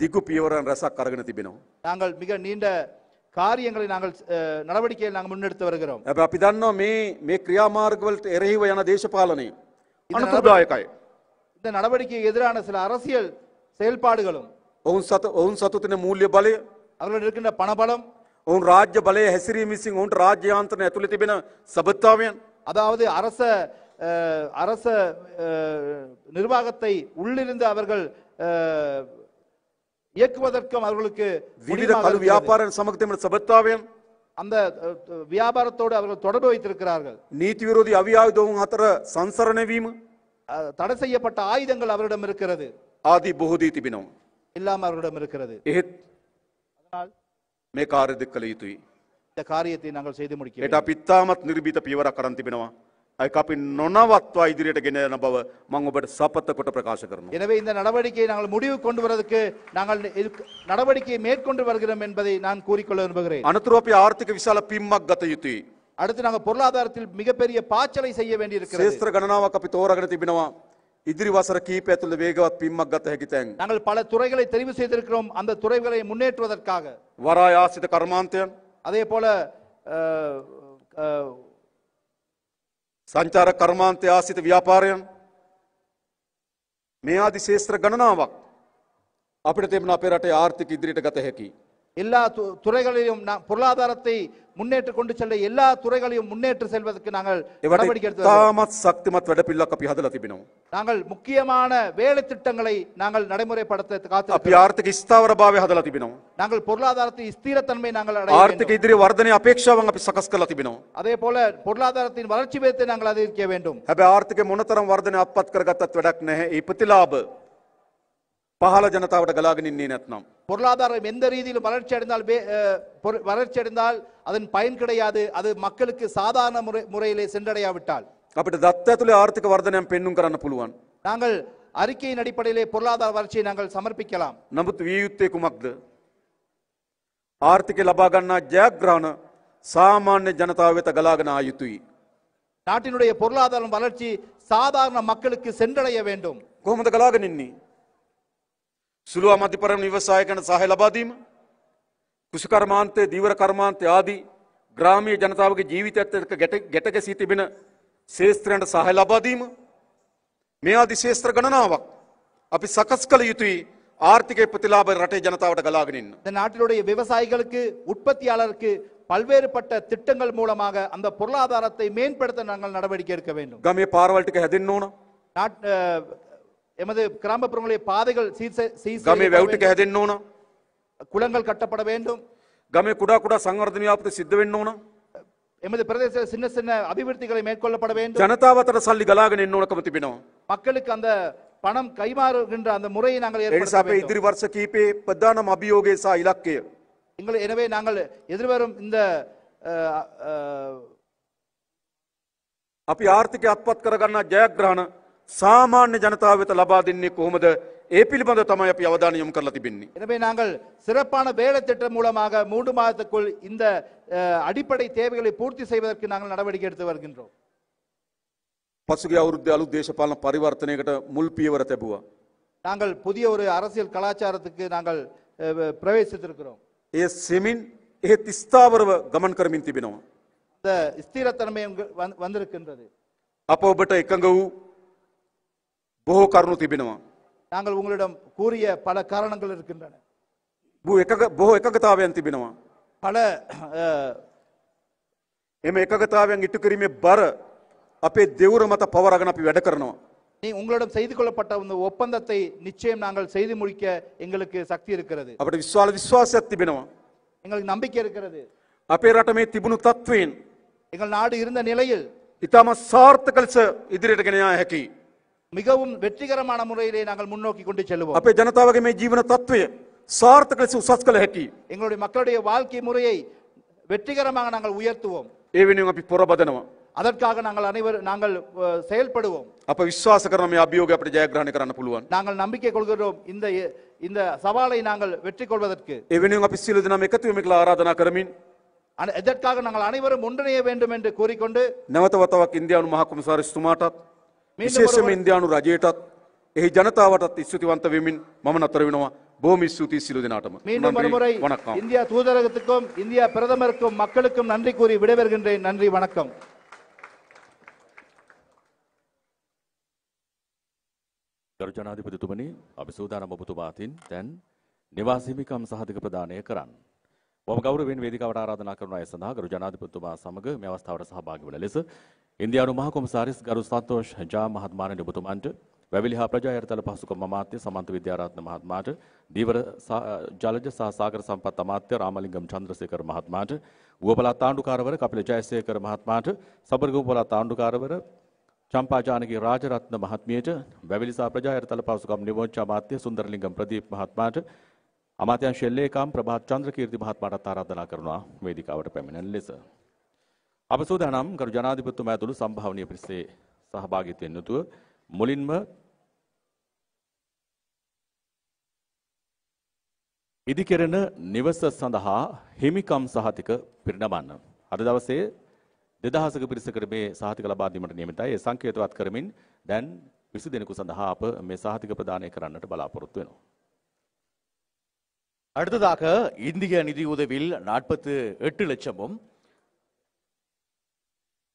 දිගු පියවරන් රැසක් අරගෙන තිබෙනවා. நாங்கள் மிக நீண்ட காரியங்களை நாங்கள் நடவடிக்கையை நாங்கள் முன்னெடுத்து வருகிறோம். හැබැයි අපි දන්නවා මේ ක්‍රියාමාර්ගවලට එරෙහිව යන දේශපාලනය අනුතුරුදායකයි. இந்த நடவடிக்கைக்கு எதிரான சில அரசியல் செயல்பாடுகளும் ඔවුන් සතු තියෙන මූල්‍ය බලය, அவர்கள் இருக்கின்ற பணபலம், ඔවුන් රාජ්‍ය බලය හැසිරීම විසින් ඔවුන්ට රාජ්‍ය යාන්ත්‍රණ ඇතුළේ තිබෙන සබත්තාවයන්, அதாவது அரச நிர்வாகத்தை உள்ளிருந்து அவர்கள் இயக்குவதற்கும் அவர்களுக்கு විවිධ කළු ව්‍යාපාරයන් සමග තිබෙන සබත්තාවයන්, அந்த வியாபாரத்தோடு அவர்கள் தொடர்பு வைத்திருக்கிறார்கள். නීති විරෝධී අවි ආයුධ ඔවුන් අතර සංසරණය වීම தடை செய்யப்பட்ட ஆயுதங்கள் அவரிடம் இருக்கிறது. ආදී බොහෝ දී තිබෙනවා. இல்லாம அவரிடம் இருக்கிறது. එහෙත් அதனால் මේ කාර්ය දෙක කළ යුතුයි. இந்த காரியத்தை நாங்கள் செய்து முடிக்க ඒට අපි ඉතාමත් නිර්භීත පියවරක් අරන් තිබෙනවා. ඒක අපි නොනවත්වා ඉදිරියට ගෙන යන බව මම ඔබට සපත කොට ප්‍රකාශ කරනවා. எனவே இந்த நடவடிக்கையை நாங்கள் முடிவு கொண்டு வருவதற்கு நாங்கள் நடவடிக்கையை மேற்கொண்டு வருகிறோம் என்பதை நான் கூறிக்கொள்ள விரும்புகிறேன். අනතුරු අපි ආර්ථික විශාල පිම්මක් ගත යුතුයි. அடுத்து நாங்கள் பொருளாதாரத்தில் மிகப்பெரிய பாய்ச்சலை செய்ய வேண்டியிருக்கிறது. ශේෂ්ත්‍ර ගණනාවක් අපි තෝරාගෙන තිබෙනවා. ඉදිරි වසර කීපය ඇතුළත වේගවත් පිම්මක් ගත හැකි තැන්. நாங்கள் பல துறைகளை தெரிவு செய்திருக்கிறோம். அந்த துறைகளை முன்னேற்றுவதற்காக වරාය ආශ්‍රිත කර්මාන්තයන්, அதே போல සංචාර කර්මාන්තය ආශ්‍රිත ව්‍යාපාරයන්, මේ ආදි ශේෂ්ත්‍ර ගණනාවක් අපිට තිබෙන අපේ රටේ ආර්ථික ඉදිරියට ගත හැකි. எல்லா துறைகளிலும் பொருளாதாரத்தை முன்னேற்ற கொண்டு செல்ல எல்லா துறைகளையும் முன்னேற்ற செல்வதற்கு நாங்கள் நடவடிக்கை எடுத்து තාමත් ශක්තිමත් වැඩපිළිවෙලක් අපි හදලා තිබෙනවා. நாங்கள் முக்கியமான வேலை திட்டங்களை நாங்கள் நடைமுறைப்படுத்த අපි காத்திருக்கிறோம். ආර්ථික ස්ථාවරභාවය හදලා තිබෙනවා. நாங்கள் பொருளாதாரத்தை ஸ்திரத்தன்மை நாங்கள் அடைய ආර්ථික வேண்டும். ඉදිරි වර්ධනය අපේක්ෂාවන් අපි සකස් කරලා තිබෙනවා. அதே போல பொருளாதாரத்தின் வளர்ச்சி விகிதத்தை நாங்கள் அதிகரிக்க வேண்டும். හැබැයි ආර්ථික මොනතරම් වර්ධනය අත්පත් කරගත්තත් වැඩක් නැහැ. ඒ ප්‍රතිලාභ පහළ ජනතාවට ගලාගෙන ඉන්නේ නැත්නම්. பொருளாதாரம் எந்த ரீதியிலும் வளர்ச்சி அடைந்தால் அதன் பயன் கிடையாது. அது மக்களுக்கு சாதாரண முறையிலே சென்றடையாவிட்டால். අපිට දත්ත ඇතුලේ ආර්ථික වර්ධනයක් පෙන්눔 කරන්න පුළුවන්. நாங்கள் அறிக்கையின் அடிப்படையிலே பொருளாதார வளர்ச்சியை நாங்கள் சமர்ப்பிக்கலாம். නමුත් විය යුත්තේ කුමක්ද? ආර්ථිකය ලබා ගන්නා ජයග්‍රහණ සාමාන්‍ය ජනතාව වෙත ගලාගෙන ආ යුතුයි. நாட்டினுடைய பொருளாதார வளர்ச்சி சாதாரண மக்களுக்கு சென்றடைய வேண்டும். කොහොමද ගලාගෙන ඉන්නේ? සුළු අමධ්‍යපරම නිවසායකයන්ට සහාය ලබා දීම, කුෂිකර්මාන්තය, දීවර කර්මාන්තය ආදී ග්‍රාමීය ජනතාවගේ ජීවිතයත් එක්ක ගැට ගැසී තිබෙන ශේස්ත්‍රයන්ට සහාය ලබා දීම, මේ ආදී ශේස්ත්‍ර ගණනාවක් අපි සකස් කළ යුතුයි ආර්ථික ප්‍රතිලාභ රටේ ජනතාවට ගලාගෙන ඉන්න. இந்த நாட்டினுடைய விவசாயிகளுக்கு உற்பத்தியாளருக்கு பல்வேறுபட்ட திட்டங்கள் மூலமாக அந்த பொருளாதாரத்தை மேம்படுத்த நாங்கள் நடவடிக்கை எடுக்க வேண்டும். ගමේ පාරවල් ටික හැදෙන්න ඕන. எமது கிராமப்புறங்களிலே பாதைகள் ගමේ වැව් ටික හැදෙන්න ඕන. குளங்கள் கட்டப்பட வேண்டும். ගමේ කුඩා කුඩා සංවර්ධන ව්‍යාපෘති සිද්ධ වෙන්න ඕන. எமது பிரதேச சின்ன சின்ன அபிவிருத்திகளை மேற்கொள்ளப்பட வேண்டும். ජනතාව අතර සල්ලි ගලාගෙන එන්න ඕනකම තිබෙනවා. மக்களுக்கு அந்த பணம் கைமாறுகின்ற அந்த முறையை நாங்கள் ඒ නිසා අපේ ඉදිරි වර්ෂ කීපයේ ප්‍රධානම අභියෝගය සහ ඉලක්කය எனவே நாங்கள் எதிர்வரும் இந்த අපි ආර්ථිකය අත්පත් කරගන්නා ජයග්‍රහණ සාමාන්‍ය ජනතාව වෙත ලබා දෙන්නේ කොහොමද? ඒ පිළිබඳව තමයි අපි අවධානය යොමු කරලා තිබෙන්නේ. எனவே நாங்கள் சிறப்பான வேலை திட்டம் மூலமாக 3 மாதத்துக்குள் இந்த அடிப்படை தேவைகளை பூர்த்தி செய்வதற்கு நாங்கள் நடவடிக்கை எடுத்து வருகின்றோம். පසුගිය අවුරුද්දේ අලුත් දේශපාලන පරිවර්තනයකට මුල් පියවර තැබුවා. நாங்கள் புதிய ஒரு அரசியல் கலாச்சாரத்துக்கு நாங்கள் பிரவேசித்திருக்கிறோம். ඒ සෙමින් එහෙත් ස්ථාවරව ගමන් කරමින් තිබෙනවා. இந்த ස්ථිරතன்மை வந்திருக்கின்றது. අප ඔබට එකඟ වූ බොහෝ කරුණු තිබෙනවා. நாங்கள் உங்களிடம் கூறிய பல காரணங்கள் இருக்கின்றன. බොහෝ එකඟතාවයන් තිබෙනවා. பல එම එකඟතාවයන් ඉටු කිරීමේ බර අපේ දෙවුර මත පවරගෙන අපි වැඩ කරනවා. உங்களிடம் செய்து கொள்ளப்பட்ட இந்த ஒப்பந்தத்தை நிச்சயம் நாங்கள் செய்து முடிக்க எங்களுக்கு சக்தி இருக்கிறது. අපිට විශ්වාසයක් තිබෙනවා. எங்களுக்கு நம்பிக்கை இருக்கிறது. අපේ රට මේ තිබුණු තත්වයෙන් எங்கள் நாடு இருந்த நிலையில் ඉතාම සාර්ථක ලෙස ඉදිරියට ගෙන යා හැකි. மிகவும் வெற்றிகரமான முறையிலே நாங்கள் முன்னோக்கி கொண்டு செல்வோம். අපේ ජනතාවගේ මේ ජීවන තත්වය සාර්ථක ලෙස උසස් කළ හැකි. எங்களுடைய மக்களுடைய வாழ்க்கை முறையை வெற்றிகரமாக நாங்கள் உயர்த்துவோம். ඒ වෙනුවෙන් අපි පොරබදනවා. அதற்காக நாங்கள் செயல்படுவோம். අප විශ්වාස කරන මේ අභියෝගය අපිට ජයග්‍රහණය කරන්න පුළුවන්. நாங்கள் நம்பிக்கை கொள்கிறோம் இந்த சவாலை நாங்கள் வெற்றி கொள்வதற்கு. ඒ වෙනුවෙන් අපි සියලු දෙනාම එකතු වෙමු කියලා ආරාධනා කරමින් இதற்காக நாங்கள் அனைவரும் ஒன்றிணைய வேண்டும் என்று கூறிக்கொண்டு නැවත වතාවක් ඉන්දියානු මහ කොමසාරිස්තුමාටත් විශේෂයෙන්ම ඉන්දියානු රජයටත් එහි ජනතාවටත් ස්තුතිවන්ත වෙමින් මම නතර වෙනවා. බොහොම ස්තුතියි සියලු දෙනාටම. மீண்டும் ஒருமுறை இந்தியா தூதரகத்துக்கும் இந்தியா பிரதமருக்கும் மக்களுக்கும் நன்றி கூறி விடைபெறுகின்றேன். நன்றி, வணக்கம். ගරු ජනාධිපතිතුමනි, අපි සූදානම් ඔබතුමා අතින් දැන් නිවාස හිමිකම් සහතික ප්‍රදානය කරන්න. බොහොම ගෞරවයෙන් වේදිකාවට ආරාධනා කරන අය සඳහා ගරු ජනාධිපතිතුමා සමග මේ අවස්ථාවට සහභාගී වන ලෙස ඉන්දියානු මහ කොමසාරිස් ගරු සන්තෝෂ් ජා මහත්මයාණන් ඔබතුමන්ට, වැවිලි හා ප්‍රජා යර්තල පහසුකම් අමාත්‍ය සමන්ත විද්‍යාරත්න මහත්මයාට, දීවර ජලජ සහ සාගර සම්පත් අමාත්‍ය රාමලිංගම් චන්ද්‍රසේකර මහත්මයාට, ඌවපළාත් ආණ්ඩුකාරවර කපිල ජයසේකර මහත්මයාට, සබරගමු පළාත් ආණ්ඩුකාරවර චම්පා ජානකී රාජරත්න මහත්මියට, වැවිලි සහ ප්‍රජා යර්තල පහසුකම් නියෝජ්‍ය අමාත්‍ය සුන්දරලිංගම් ප්‍රදීප් මහත්මයාට, අමාත්‍යංශ ලේකම් ප්‍රභාත් චන්ද්‍රකීර්ති මහත්මයාට ආරාධනා කරනවා වේදිකාවට පැමිණෙන ලෙස. අප සූදානම් ගරු ජනාධිපතිතුමා ඇතුළු සම්භාවනීය පිරිසේ සහභාගීත්වයෙන් යුතුව මුලින්ම ඉදිකෙරෙන නිවස සඳහා හිමිකම් සහතික පිරිනමන්න. අද දවසේ 2000ක පිරිසකට මේ සහතික ලබා දීමට නියමිතයි. ඒ සංකේතවත් කරමින් දැන් 20 දෙනෙකු සඳහා අප මේ සහතික ප්‍රදානය කරන්නට බලාපොරොත්තු වෙනවා. அடுத்ததாக இந்திய நிதியுதவியில் 48 லட்சமும்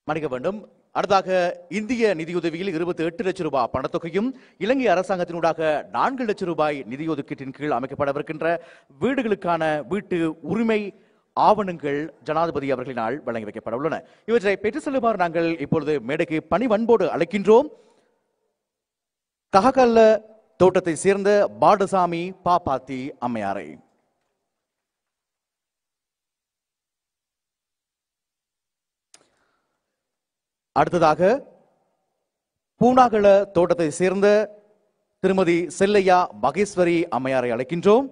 மன்னிக்க வேண்டும். அடுத்ததாக இந்திய நிதியுதவியில் 28 லட்சம் ரூபாய் பணத்தொகையும் இலங்கை அரசாங்கத்தினூடாக 4 லட்சம் ரூபாய் நிதி ஒதுக்கீட்டின் கீழ் அமைக்கப்படவிருக்கின்ற வீடுகளுக்கான வீட்டு உரிமை ஆவணங்கள் ஜனாதிபதி அவர்களினால் வழங்கி வைக்கப்பட உள்ளன. இவற்றை பெற்று செல்லுமாறு நாங்கள் இப்பொழுது மேடைக்கு பணிவன்போடு அழைக்கின்றோம். கஹகல்ல தோட்டத்தை சேர்ந்த பாடசாமி பாப்பாத்தி அம்மையாரை. அடுத்ததாக பூனாகல தோட்டத்தை சேர்ந்த திருமதி செல்லையா மகேஸ்வரி அம்மையாரை அழைக்கின்றோம்.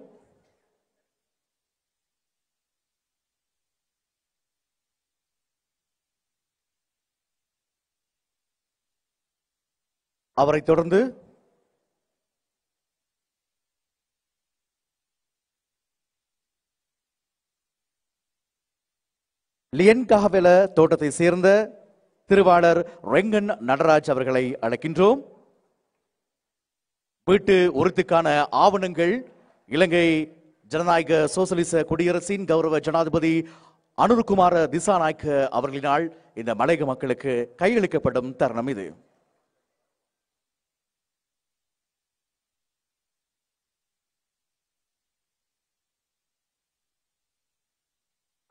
அவரைத் தொடர்ந்து லியன்காவெல தோட்டத்தை சேர்ந்த திருவாளர் ரெங்கன் நடராஜ் அவர்களை அழைக்கின்றோம். வீட்டு உறுதிக்கான ஆவணங்கள் இலங்கை ஜனநாயக சோசலிச குடியரசின் கௌரவ ஜனாதிபதி அனுருகுமார திசாநாயக்க அவர்களினால் இந்த மலையக மக்களுக்கு கையளிக்கப்படும் தருணம் இது.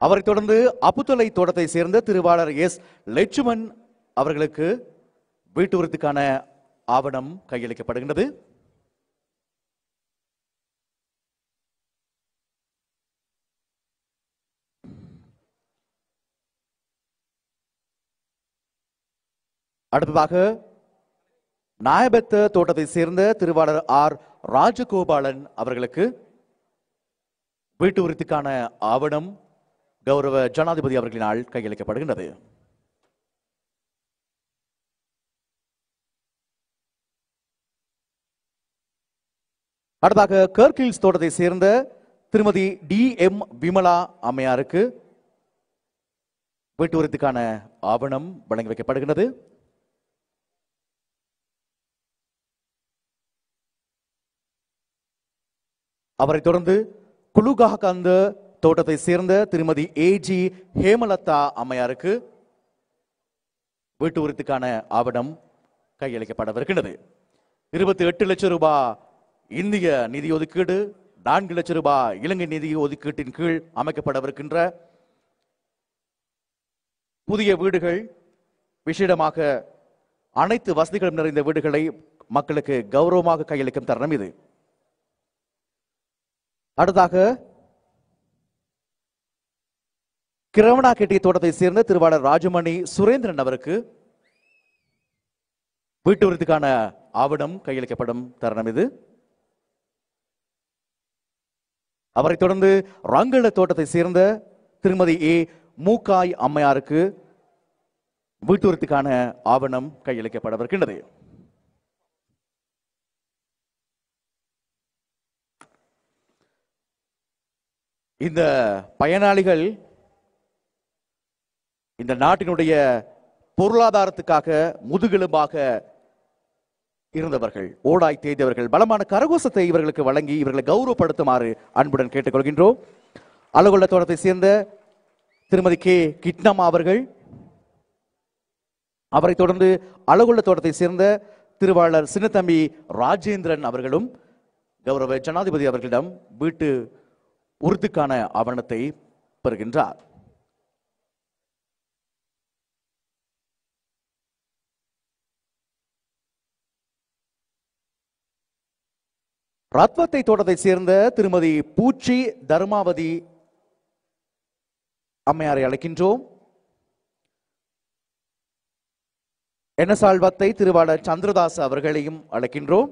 அவரைத் தொடர்ந்து அப்புத்தலை தோட்டத்தை சேர்ந்த திருவாளர் எஸ் லட்சுமன் அவர்களுக்கு வீட்டு உறுதிக்கான ஆவணம் கையளிக்கப்படுகின்றது. அடுத்ததாக நாயபெத்த தோட்டத்தை சேர்ந்த திருவாளர் ஆர் ராஜகோபாலன் அவர்களுக்கு வீட்டு உறுதிக்கான ஆவணம் கௌரவ ஜனாதிபதி அவர்களினால் கையளிக்கப்படுகின்றது. அடுத்ததாக கர்கில்ஸ் தோட்டத்தை சேர்ந்த திருமதி டி எம் விமலா அம்மையாருக்கு வீட்டு உறுதிக்கான ஆவணம் வழங்கி வைக்கப்படுகின்றது. அவரைத் தொடர்ந்து குலுகாகந்த தோட்டத்தை சேர்ந்த திருமதி ஏஜி ஹேமலதா அம்மையாருக்கு வீட்டு உறுதிக்கான ஆவணம் கையளிக்கப்படவிருக்கின்றது. 28 லட்சம் ரூபாய் இந்திய நிதி ஒதுக்கீடு, 4 லட்சம் ரூபாய் இலங்கை நிதி ஒதுக்கீட்டின் கீழ் அமைக்கப்படவிருக்கின்ற புதிய வீடுகள், விசேடமாக அனைத்து வசதிகளும் நிறைந்த வீடுகளை மக்களுக்கு கௌரவமாக கையளிக்கும் தருணம் இது. அடுத்ததாக கிரவணாகெட்டி தோட்டத்தை சேர்ந்த திருவாளர் ராஜமணி சுரேந்திரன் அவருக்கு வீட்டு உறுதிக்கான ஆவணம் கையளிக்கப்படும் தருணம் இது. அவரைத் தொடர்ந்து ரங்கள தோட்டத்தை சேர்ந்த திருமதி ஏ மூக்காய் அம்மையாருக்கு வீட்டு உறுதிக்கான ஆவணம் கையளிக்கப்படவிருக்கின்றது. இந்த பயனாளிகள் இந்த நாட்டினுடைய பொருளாதாரத்துக்காக முதுகெலும்பாக இருந்தவர்கள், ஓடாய் தேய்ந்தவர்கள். பலமான கரகோசத்தை இவர்களுக்கு வழங்கி இவர்களை கௌரவப்படுத்துமாறு அன்புடன் கேட்டுக்கொள்கின்றோம். அலகொள்ள தோட்டத்தை சேர்ந்த திருமதி கே கிட்னம்மா அவர்கள், அவரைத் தொடர்ந்து அலகொள்ள தோட்டத்தை சேர்ந்த திருவாளர் சின்னத்தம்பி ராஜேந்திரன் அவர்களும் கௌரவ ஜனாதிபதி அவர்களிடம் வீட்டு உறுதிக்கான ஆவணத்தை பெறுகின்றார். ரத்வத்தை தோட்டத்தை சேர்ந்த திருமதி பூச்சி தர்மாவதி அம்மையாரை அழைக்கின்றோம். என்எஸ்ஆழ்வத்தை திருவாளர் சந்திரதாஸ் அவர்களையும் அழைக்கின்றோம்.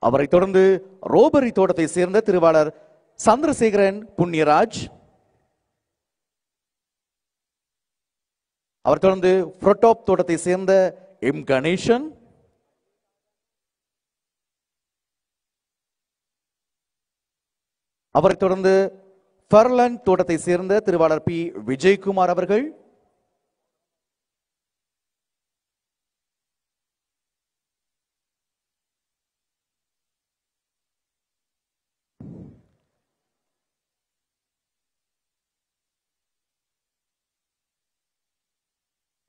அவரைத் தொடர்ந்து ரோபரி தோட்டத்தை சேர்ந்த திருவாளர் சந்திரசேகரன் புண்ணியராஜ், அவர் தொடர்ந்து புரோட்டோப் தோட்டத்தை சேர்ந்த எம் கணேசன், அவரைத் தொடர்ந்து ஃபர்லன் தோட்டத்தை சேர்ந்த திருவாளர் பி விஜயகுமார் அவர்கள்,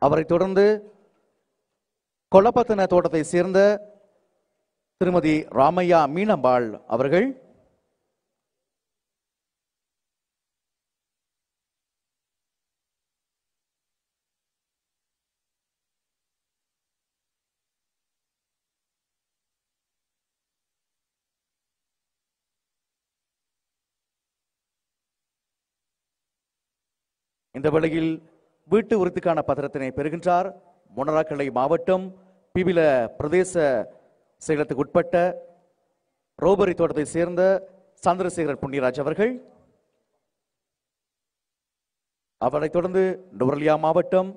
அவரைத் தொடர்ந்து கொலப்பத்தன தோட்டத்தை சேர்ந்த திருமதி ராமையா மீனம்பாள் அவர்கள், இந்த வேளையில் வீட்டு உறுதிக்கான பத்திரத்தினை பெறுகின்றார் மொனராக்கலை மாவட்டம் பிபில பிரதேச செயலத்துக்கு உட்பட்ட ரோபரி தோட்டத்தை சேர்ந்த சந்திரசேகரன் புண்ணியராஜ் அவர்கள். அவரைத் தொடர்ந்து நுவரெலியா மாவட்டம்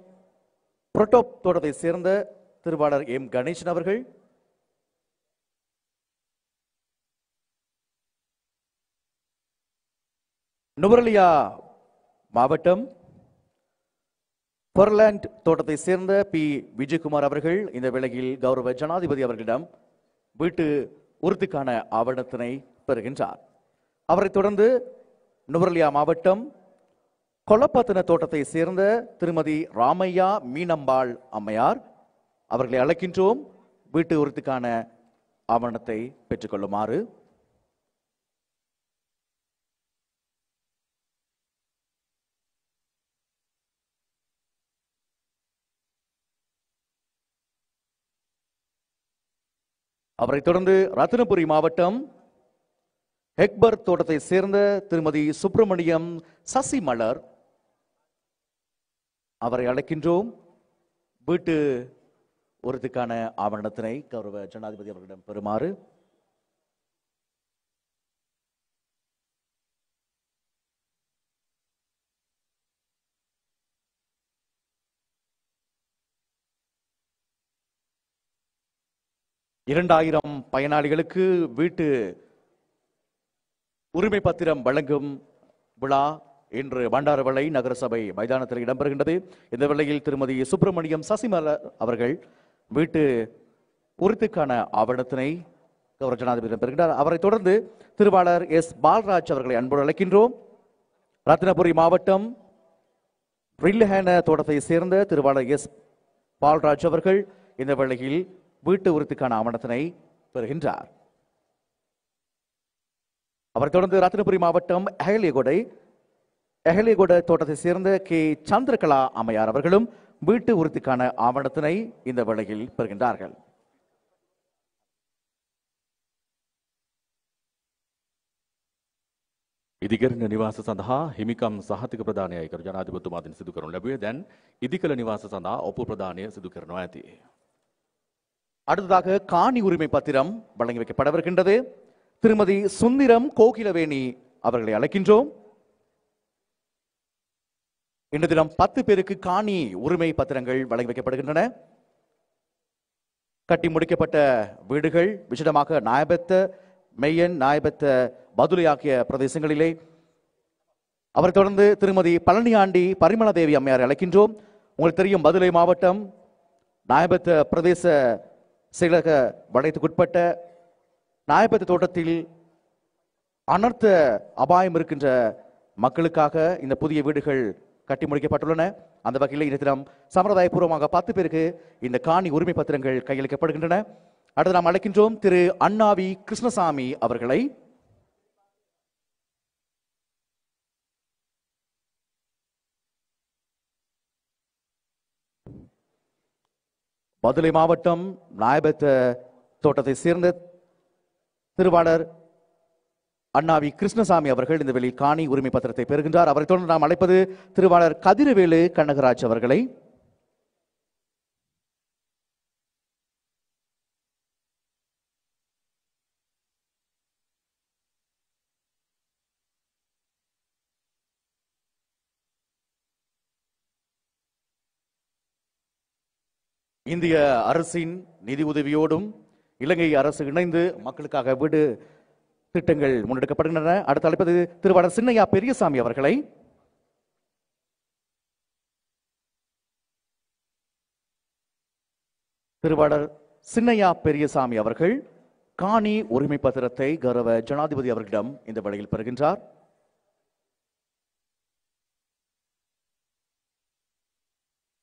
புரோட்டோப் தோட்டத்தை சேர்ந்த திருவாளர் எம் கணேசன் அவர்கள், நுவரெலியா மாவட்டம் பொர்லாண்ட் தோட்டத்தை சேர்ந்த பி விஜயகுமார் அவர்கள் இந்த வேளையில் கௌரவ ஜனாதிபதி அவர்களிடம் வீட்டு உறுதிக்கான ஆவணத்தினை பெறுகின்றார். அவரைத் தொடர்ந்து நுவரெலியா மாவட்டம் கொல்லப்பத்தன தோட்டத்தை சேர்ந்த திருமதி ராமையா மீனம்பாள் அம்மையார் அவர்களை அழைக்கின்றோம். வீட்டு உறுதிக்கான ஆவணத்தை பெற்றுக்கொள்ளுமாறு. அவரைத் தொடர்ந்து ரத்தினபுரி மாவட்டம் ஹெக்பர் தோட்டத்தை சேர்ந்த திருமதி சுப்பிரமணியம் சசிமலர் அவரை அழைக்கின்றோம். வீட்டு உறுதிக்கான ஆவணத்தினை கௌரவ ஜனாதிபதி அவர்களிடம் பெறுமாறு. இரண்டாயிரம் பயனாளிகளுக்கு வீட்டு உரிமை பத்திரம் வழங்கும் விழா இன்று பண்டாரவளை நகரசபை மைதானத்தில் இடம்பெறுகின்றது. இந்த வேளையில் திருமதி சுப்பிரமணியம் சசிமலர் அவர்கள் வீட்டு உறுதிக்கான ஆவணத்தினை கௌரவ ஜனாதிபதியிடம் பெறுகின்றார். அவரைத் தொடர்ந்து திருவாளர் எஸ் பால்ராஜ் அவர்களை அன்போடு அழைக்கின்றோம். ரத்தினபுரி மாவட்டம் ரில்லஹேன தோட்டத்தை சேர்ந்த திருவாளர் எஸ் பால்ராஜ் அவர்கள் இந்த வேளையில் வீட்டு உறுதிக்கான ஆவணத்தினை பெறுகின்றார். அவரைத் தொடர்ந்து ரத்தினபுரி மாவட்டம் எஹலியகொட தோட்டத்தை சேர்ந்த கே சந்திரகலா அம்மையார் அவர்களும் வீட்டு உறுதிக்கான ஆவணத்தினை இந்த வேளையில் பெறுகின்றார்கள். ඉදිකරන නිවාස සඳහා හිමිකම් සහතික ප්‍රදානයයි කරු ජනාධිපතිතුමාගෙන් සිදු කරනු ලැබුවේ. දැන් ඉදිකල නිවාස සඳහා ඔප්පු ප්‍රදානය සිදු කරනවා ඇති. அடுத்ததாக காணி உரிமை பத்திரம் வழங்கி வைக்கப்படவிருக்கின்றது. திருமதி சுந்தரம் கோகிலவேணி அவர்களை அழைக்கின்றோம். இன்று தினம் 10 பேருக்கு காணி உரிமை பத்திரங்கள் வழங்கி வைக்கப்படுகின்றன. கட்டி முடிக்கப்பட்ட வீடுகள் விசேடமாக நாயபெத்த மெய்யன் நாயபெத்த பதுளை ஆகிய பிரதேசங்களிலே. அவரை தொடர்ந்து திருமதி பழனியாண்டி பரிமளதேவி அம்மையாரை அழைக்கின்றோம். உங்களுக்கு தெரியும், பதுளை மாவட்டம் நாயபெத்த பிரதேச செயலக வளையத்துக்குட்பட்ட நாயபெத்த தோட்டத்தில் அனர்த்த அபாயம் இருக்கின்ற மக்களுக்காக இந்த புதிய வீடுகள் கட்டி முடிக்கப்பட்டுள்ளன. அந்த வகையில் இந்த தினம் சம்பிரதாயபூர்வமாக 10 பேருக்கு இந்த காணி உரிமை பத்திரங்கள் கையளிக்கப்படுகின்றன. அடுத்து நாம் அழைக்கின்றோம் திரு அண்ணாவி கிருஷ்ணசாமி அவர்களை. பதுளை மாவட்டம் நாயபெத்த தோட்டத்தை சேர்ந்த திருவாளர் அண்ணாவி கிருஷ்ணசாமி அவர்கள் இந்த வெளியில் காணி உரிமை பத்திரத்தை பெறுகின்றார். அவரை தொடர்ந்து நாம் அழைப்பது திருவாளர் கதிரவேலு கனகராஜ் அவர்களை. இந்திய அரசின் நிதி உதவியோடும் இலங்கை அரசு இணைந்து மக்களுக்காக வீடு திட்டங்கள் முன்னெடுக்கப்படுகின்றன. அடுத்து அழைப்பது திருவாளர் சின்னையா பெரியசாமி அவர்களை. திருவாளர் சின்னையா பெரியசாமி அவர்கள் காணி உரிமை பத்திரத்தை கௌரவ ஜனாதிபதி அவர்களிடம் இந்த வேளையில் பெறுகின்றார்.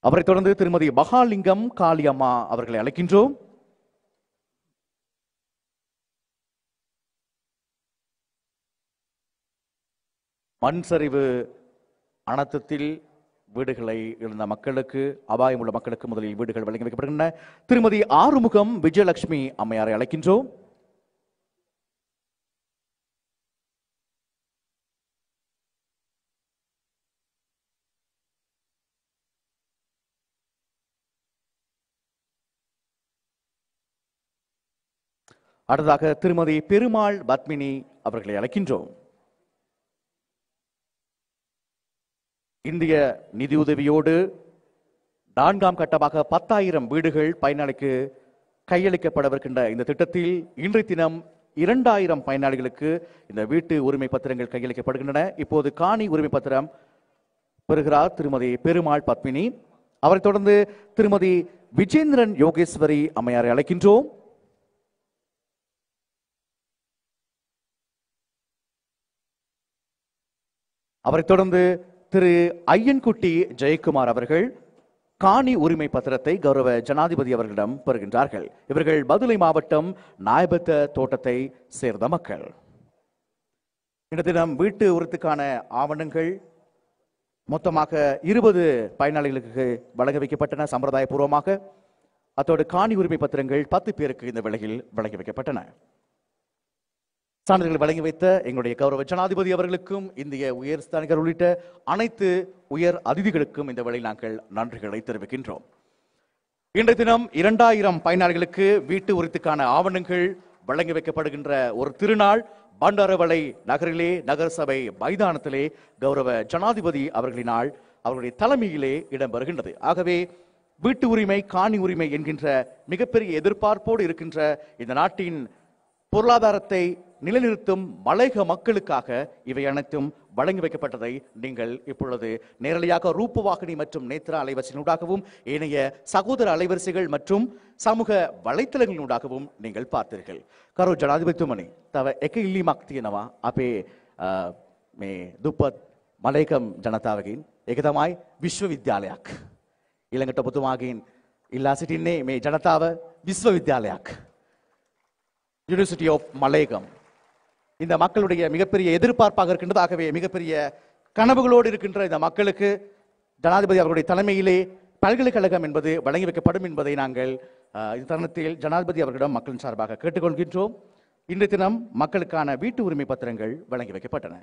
அவரை தொடர்ந்து திருமதி மகாலிங்கம் காளியம்மா அவர்களை அழைக்கின்றோம். மண் சரிவு அனர்த்தத்தில் வீடுகளை இழந்த மக்களுக்கு, அபாயம் உள்ள மக்களுக்கு முதலில் வீடுகள் வழங்கி வைக்கப்படுகின்றன. திருமதி ஆறுமுகம் விஜயலட்சுமி அம்மையாரை அழைக்கின்றோம். அடுத்ததாக திருமதி பெருமாள் பத்மினி அவர்களை அழைக்கின்றோம். இந்திய நிதியுதவியோடு 4ஆம் கட்டமாக 10,000 வீடுகள் பயனாளிக்கு கையளிக்கப்படவிருக்கின்ற இந்த திட்டத்தில் இன்றைய தினம் 2,000 பயனாளிகளுக்கு இந்த வீட்டு உரிமை பத்திரங்கள் கையளிக்கப்படுகின்றன. இப்போது காணி உரிமை பத்திரம் பெறுகிறார் திருமதி பெருமாள் பத்மினி. அவரைத் தொடர்ந்து திருமதி விஜேந்திரன் யோகேஸ்வரி அம்மையாரை அழைக்கின்றோம். அவரைத் தொடர்ந்து திரு ஐயன்குட்டி ஜெயக்குமார் அவர்கள் காணி உரிமை பத்திரத்தை கௌரவ ஜனாதிபதி அவர்களிடம் பெறுகின்றார்கள். இவர்கள் பதுளை மாவட்டம் நாயபத்த தோட்டத்தை சேர்ந்த மக்கள். இந்த தினம் வீட்டு உரித்துக்கான ஆவணங்கள் மொத்தமாக 20 பயனாளிகளுக்கு வழங்க வைக்கப்பட்டன சம்பிரதாய பூர்வமாக. அத்தோடு காணி உரிமை பத்திரங்கள் 10 பேருக்கு இந்த வேளையில் வழங்கி வைக்கப்பட்டன. சான்றிதழ்கள் வழங்கி வைத்த எங்களுடைய கௌரவ ஜனாதிபதி அவர்களுக்கும் இந்திய உயர் ஸ்தானிகர் உள்ளிட்ட அனைத்து உயர் அதிதிகளுக்கும் இந்த வேளையில் நாங்கள் நன்றிகளை தெரிவிக்கின்றோம். இன்றைய தினம் 2,000 பயனாளிகளுக்கு வீட்டு உரித்துக்கான ஆவணங்கள் வழங்கி வைக்கப்படுகின்ற ஒரு திருநாள் பண்டாரவளை நகரிலே நகரசபை மைதானத்திலே கௌரவ ஜனாதிபதி அவர்களினால் அவர்களுடைய தலைமையிலே இடம்பெறுகின்றது. ஆகவே வீட்டு உரிமை காணி உரிமை என்கின்ற மிகப்பெரிய எதிர்பார்ப்போடு இருக்கின்ற இந்த நாட்டின் பொருளாதாரத்தை நிலைநிறுத்தும் மலையக மக்களுக்காக இவை அனைத்தும் வழங்கி வைக்கப்பட்டதை நீங்கள் இப்பொழுது நேரடியாக ரூபவாகினி மற்றும் நேத்ரா அலைவரிசையினூடாகவும் ஏனைய சகோதர அலைவரிசைகள் மற்றும் சமூக வலைத்தளங்களினூடாகவும் நீங்கள் பார்த்தீர்கள். கரு ජනාධිපතිතුමනි තව එක ඉල්ලීමක් තියෙනවා අපේ මේ දුප්පත් මලයකම් ජනතාවගෙන්. ඒක තමයි විශ්වවිද්‍යාලයක්. ඊළඟට ඔබතුමාගෙන් ඉල්ලා සිටින්නේ මේ ජනතාව විශ්වවිද්‍යාලයක්. யூனிவர்சிட்டி ஆஃப் மலையகம் இந்த மக்களுடைய மிகப்பெரிய எதிர்பார்ப்பாக இருக்கின்றது. ஆகவே மிகப்பெரிய கனவுகளோடு இருக்கின்ற இந்த மக்களுக்கு ஜனாதிபதி அவர்களுடைய தலைமையிலே பல்கலைக்கழகம் என்பது வழங்கி வைக்கப்படும் என்பதை நாங்கள் இந்த தருணத்தில் ஜனாதிபதி அவர்களிடம் மக்களின் சார்பாக கேட்டுக்கொள்கின்றோம். இன்றைய தினம் மக்களுக்கான வீட்டு உரிமை பத்திரங்கள் வழங்கி வைக்கப்பட்டன.